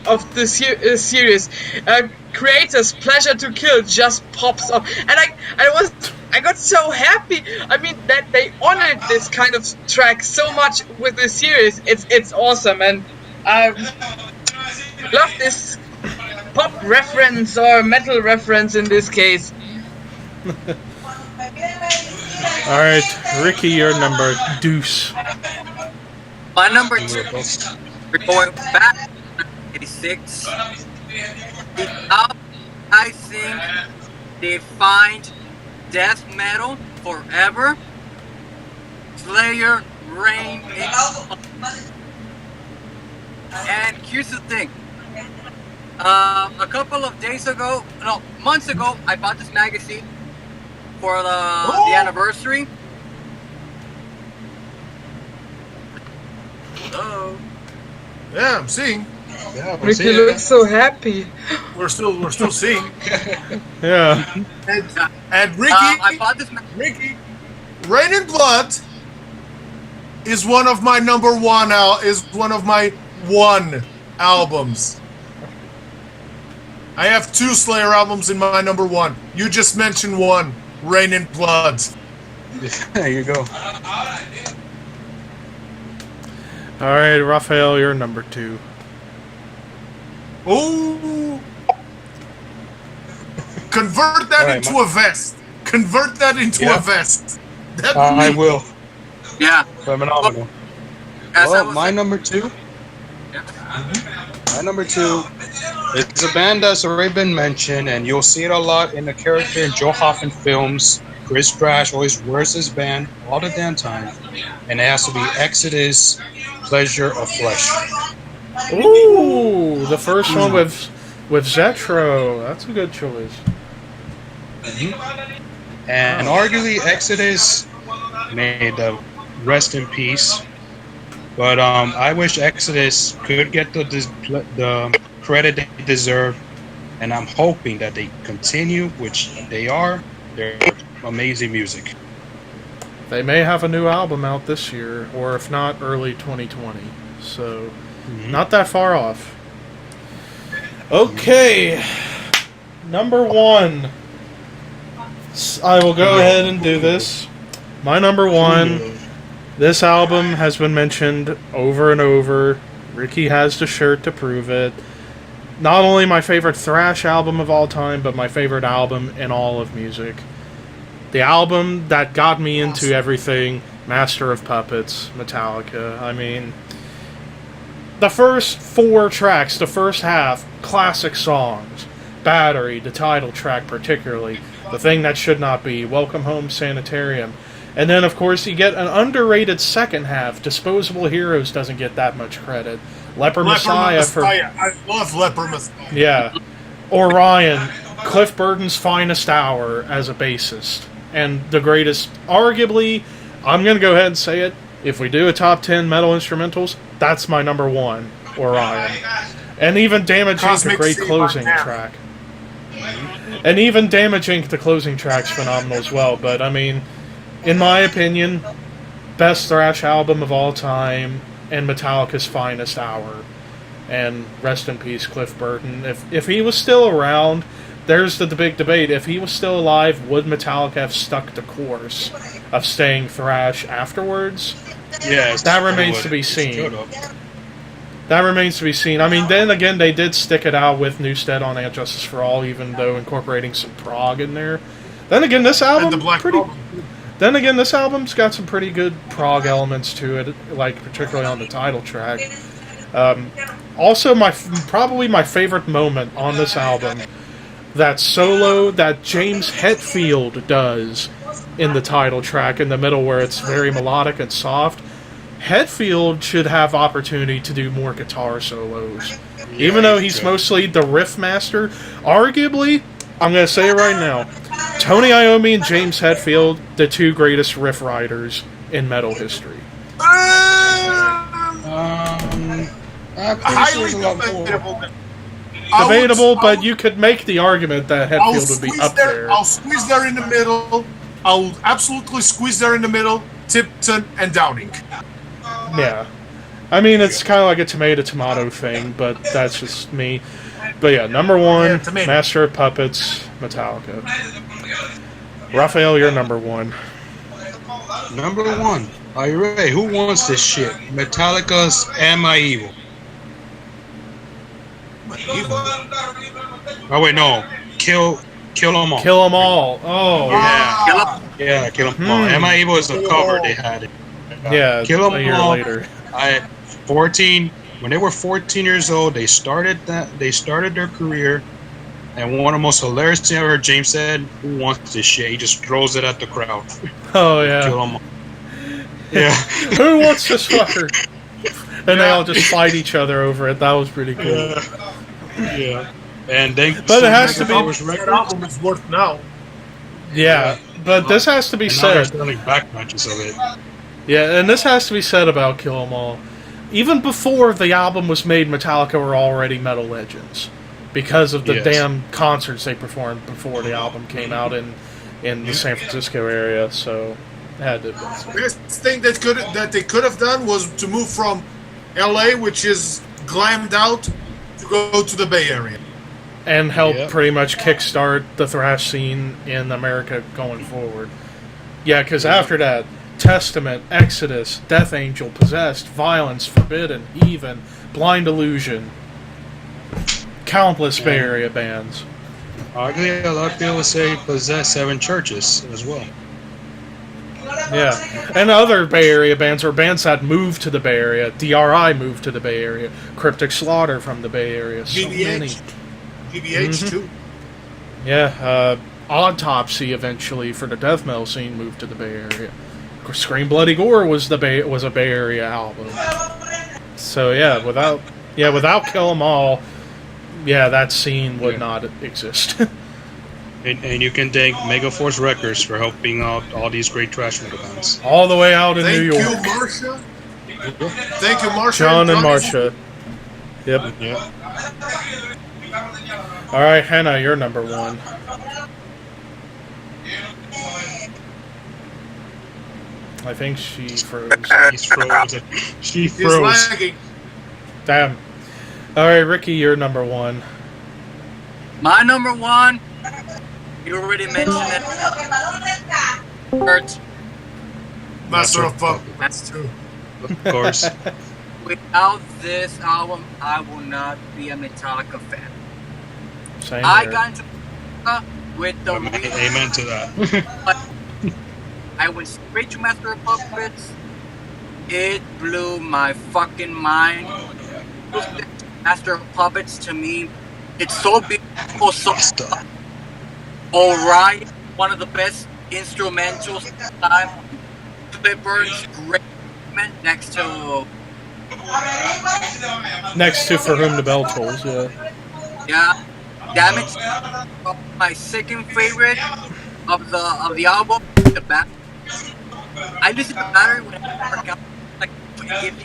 of the series, creators' pleasure to kill just pops up, and I got so happy. I mean, that they honored this kind of track so much with this series. It's awesome, and I love this pop reference or metal reference in this case. All right, Ricky, you're number deuce. My number 2, we're going back to 86. The album, I think, defined death metal forever. Slayer, Reign, and here's the thing. A couple of months ago, I bought this magazine for the anniversary. Hello. Yeah, I'm seeing. Yeah, Ricky looks so happy. We're still seeing. Yeah. And Ricky, I bought this. Ricky, Rain and Blood is one of my number one albums. I have 2 Slayer albums in my number 1. You just mentioned one, Rain and Blood. There you go. All right, Raphael, you're number 2. Ooh! Convert that Right, into a vest. Convert that into a vest. That I will. Yeah. Phenomenal. As I Well, was my saying- number 2. Yeah. My number 2 is a band that's already been mentioned, and you'll see it a lot in the character in Joe Hoffman films. Chris Thrash always wears this band all the damn time, and it has to be Exodus, Pleasure of Flesh. Ooh, the first one with Zetro. That's a good choice. And arguably Exodus made the rest in peace. But I wish Exodus could get the credit they deserve, and I'm hoping that they continue, which they are. They're amazing music. They may have a new album out this year, or if not, early 2020. So, not that far off. Okay, number 1. I will go ahead and do this. My number 1. This album has been mentioned over and over. Ricky has the shirt to prove it. Not only my favorite thrash album of all time, but my favorite album in all of music. The album that got me into everything, Master of Puppets, Metallica. I mean, the first 4 tracks, the first half, classic songs. Battery, the title track particularly. The Thing That Should Not Be, Welcome Home Sanitarium. And then, of course, you get an underrated second half. Disposable Heroes doesn't get that much credit. Leper Messiah. I love Leper Messiah. Yeah. Orion, Cliff Burton's finest hour as a bassist. And the greatest, arguably, I'm going to go ahead and say it, if we do a top 10 metal instrumentals, that's my number 1, Orion. And even Damage Inc., a great closing track. And even Damage Inc., the closing track's phenomenal as well. But, I mean, in my opinion, best thrash album of all time, and Metallica's finest hour. And rest in peace, Cliff Burton. If he was still around, there's the big debate. If he was still alive, would Metallica have stuck the course of staying thrash afterwards? Yes, That remains to be seen. That remains to be seen. I mean, then again, they did stick it out with Newstead on And Justice for All, even though incorporating some prog in there. Then again, this album Then again, this album's got some pretty good prog elements to it, like particularly on the title track. Also, probably my favorite moment on this album, that solo that James Hetfield does in the title track in the middle, where it's very melodic and soft. Hetfield should have opportunity to do more guitar solos. Even though he's mostly the riff master, arguably, I'm going to say it right now, Tony Iommi and James Hetfield, the two greatest riff writers in metal history. Highly debatable. Debatable, but you could make the argument that Hetfield would be up there. I'll squeeze there in the middle. I'll absolutely squeeze there in the middle. Tipton and Downing. Yeah. I mean, it's kind of like a tomato-tomato thing, but that's just me. But yeah, number one, Master of Puppets, Metallica. Raphael, you're number one. Number one. Are you ready? Who wants this shit? Metallica's Am I Evil? Oh wait, no. Kill 'Em All. Kill 'Em All. Oh. Yeah. Yeah, Kill 'Em All. Am I Evil is the cover they had. Yeah, Kill 'Em a year All. later. When they were 14 years old, they started their career, and one of the most hilarious things I heard, James said, "Who wants this shit?" He just throws it at the crowd. Oh yeah. Kill 'Em All. Yeah. Who wants this fucker? And they all just fight each other over it. That was pretty cool. Yeah. And then, but it has to be. That album is worth now. Yeah, but this has to be said. Selling back matches of it. Yeah, and this has to be said about Kill 'Em All. Even before the album was made, Metallica were already metal legends because of the damn concerts they performed before the album came out in the San Francisco area. So, it had to be. The best thing that they could have done was to move from LA, which is glammed out, to go to the Bay Area. And help pretty much kickstart the thrash scene in America going forward. Yeah, because after that, Testament, Exodus, Death Angel, Possessed, Violence, Forbidden, Even, Blind Illusion, countless Bay Area bands. Arguably, a lot of people would say Possessed 7 churches as well. Yeah, and other Bay Area bands or bands that moved to the Bay Area. DRI moved to the Bay Area. Cryptic Slaughter from the Bay Area. So many. GBH too. Yeah, Autopsy eventually for the death metal scene moved to the Bay Area. Scream Bloody Gore was a Bay Area album. So without Kill 'Em All, that scene would not exist. And you can thank Megaforce Records for helping out all these great thrash metal bands. All the way out in New York. Thank you, Marsha. Thank you, Marsha. John and Marsha. Yep. All right, Hannah, you're number one. I think she froze. She's frozen. She He's froze. lagging. Damn. All right, Ricky, you're number one. My number one, you already mentioned it. Hurt. Master of Puppets. That's true. Of course. Without this album, I will not be a Metallica fan. Same I here. got into Metallica with the Amen to that. I went straight to Master of Puppets. It blew my fucking mind. Master of Puppets to me, it's so beautiful, so alright. One of the best instrumentals of the time. Clippers, great next to For Whom the Bell Tolls, yeah. Damage, my second favorite of the album, the back. I listen to Battery when I work out. Like, give me.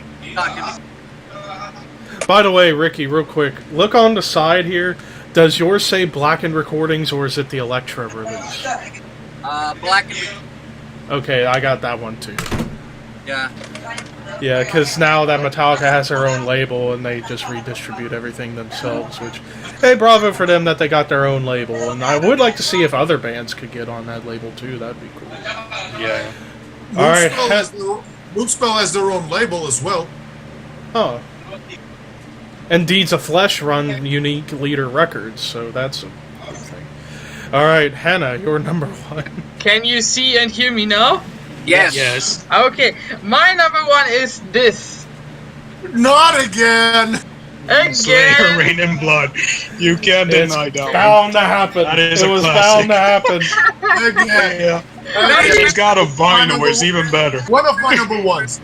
By the way, Ricky, real quick, look on the side here. Does yours say Blackened Recordings or is it the Elektra release? Black and Okay, I got that one too. yeah. Yeah, because now that Metallica has their own label and they just redistribute everything themselves, which, hey, bravo for them that they got their own label. And I would like to see if other bands could get on that label too. That'd be cool. Yeah. All right. Moonspell has their own label as well. Oh. And Deeds of Flesh run Unique Leader Records, so that's a good thing. All right, Hannah, you're number one. Can you see and hear me now? Yes. Yes. Okay, my number one is this. Not again. Slayer, Again. Rain and Blood. You can't It's deny that one. bound to happen. That is it a was classic. bound to happen. Yeah. It's got a vinyl where it's even better. One of my number ones.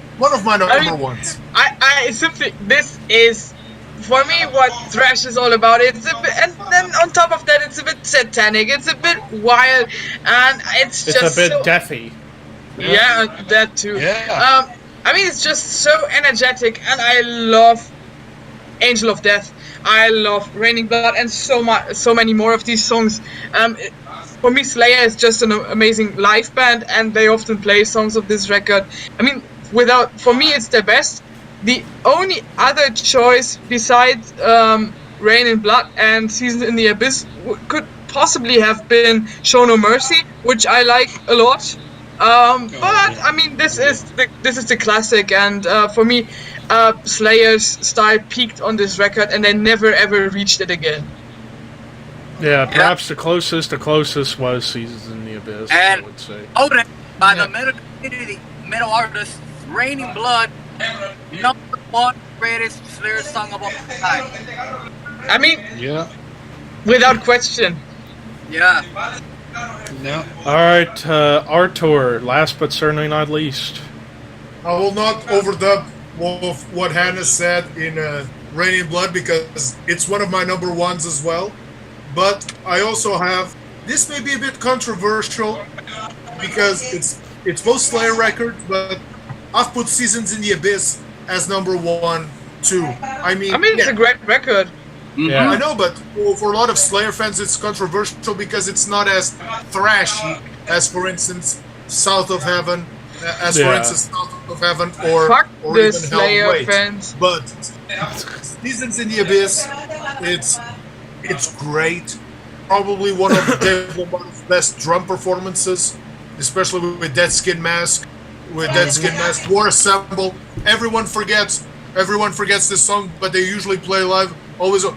I simply, this is, for me, what thrash is all about. It's a bit, and then on top of that, it's a bit satanic. It's a bit wild, and it's just a bit so, deathy. Yeah, that too. Yeah. I mean, it's just so energetic, and I love Angel of Death. I love Raining Blood, and so many more of these songs. For me, Slayer is just an amazing live band, and they often play songs of this record. I mean, for me, it's their best. The only other choice besides Rain and Blood and Seasons in the Abyss could possibly have been Show No Mercy, which I like a lot. But I mean, this is the classic, and for me, Slayer's style peaked on this record, and they never ever reached it again. Yeah, perhaps the closest was Seasons in the Abyss, And I would say. By the metal community, metal artist, Raining Blood, #1 greatest Slayer song of all time. I mean, Yeah. without question. Yeah. No. Alright, Artur, last but certainly not least. I will not overdub what Hannah said in Raining Blood because it's one of my number ones as well. But I also have, this may be a bit controversial because it's both Slayer records, but I've put Seasons in the Abyss as number 1 too. I mean, it's a great record. Yeah. I know, but for a lot of Slayer fans, it's controversial because it's not as thrashy as, for instance, South of Heaven, or Fuck or the even Slayer Hell Wait. fans. But Seasons in the Abyss, it's great. Probably one of Dave Lombardo's best drum performances, especially with Dead Skin Mask. War Assemble. Everyone forgets this song, but they usually play live. Always go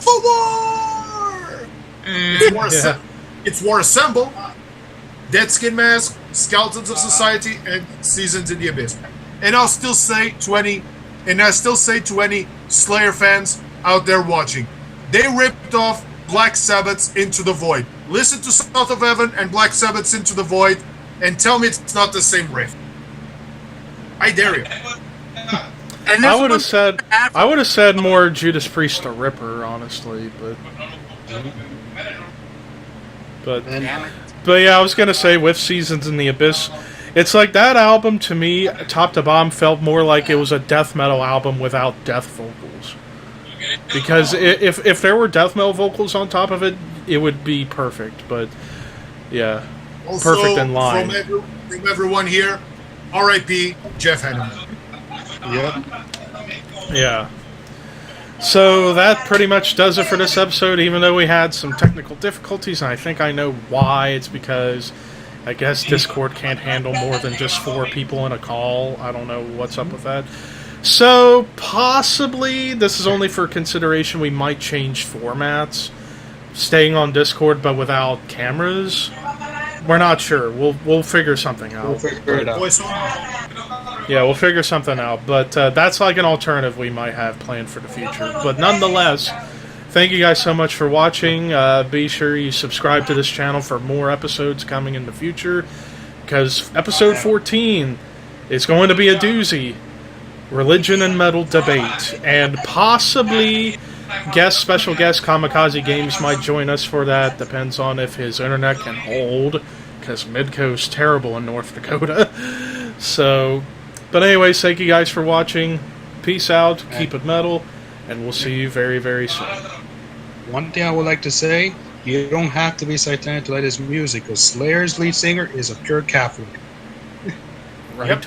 for war. It's War Assemble, Dead Skin Mask, Skeletons of Society, and Seasons in the Abyss. And I'll still say to any Slayer fans out there watching, they ripped off Black Sabbath's Into the Void. Listen to South of Heaven and Black Sabbath's Into the Void, and tell me it's not the same riff. I dare you. And I would have said more Judas Priest the Ripper, honestly, but yeah, I was gonna say with Seasons in the Abyss, it's like that album to me, top to bottom, felt more like it was a death metal album without death vocals. Because if there were death metal vocals on top of it, it would be perfect. But yeah, also, perfect in line. From everyone here, R.I.P. Jeff Hanneman. Yep. Yeah. So that pretty much does it for this episode, even though we had some technical difficulties, and I think I know why. It's because I guess Discord can't handle more than just 4 people in a call. I don't know what's up with that. So possibly, this is only for consideration, we might change formats, staying on Discord but without cameras. We're not sure. We'll figure something out. We'll figure it out. Yeah, we'll figure something out. But that's like an alternative we might have planned for the future. But nonetheless, thank you guys so much for watching. Be sure you subscribe to this channel for more episodes coming in the future, because episode 14 is going to be a doozy. Religion and metal debate. And possibly special guest Kamikaze Games might join us for that. Depends on if his internet can hold, because Midco's terrible in North Dakota. So, but anyways, thank you guys for watching. Peace out, keep it metal, and we'll see you very, very soon. One thing I would like to say, you don't have to be satanic to like this music, because Slayer's lead singer is a pure Catholic. Right? Yep.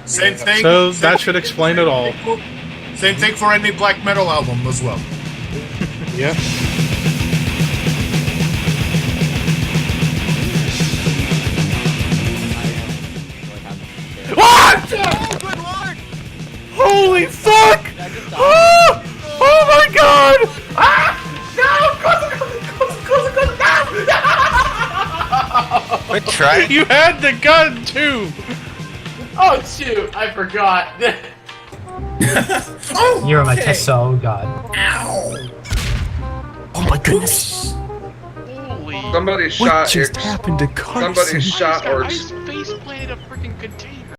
Same thing. So that should explain it all. Same thing for any black metal album as well. Yep. What? Holy fuck! Oh, oh my god! Ah! No! Quit trying. You had the gun too! Oh shoot, I forgot. You're my test, oh god. Oh my goodness. Holy Somebody What shot just it. happened to Carson? Somebody shot or I just face planted a freaking container.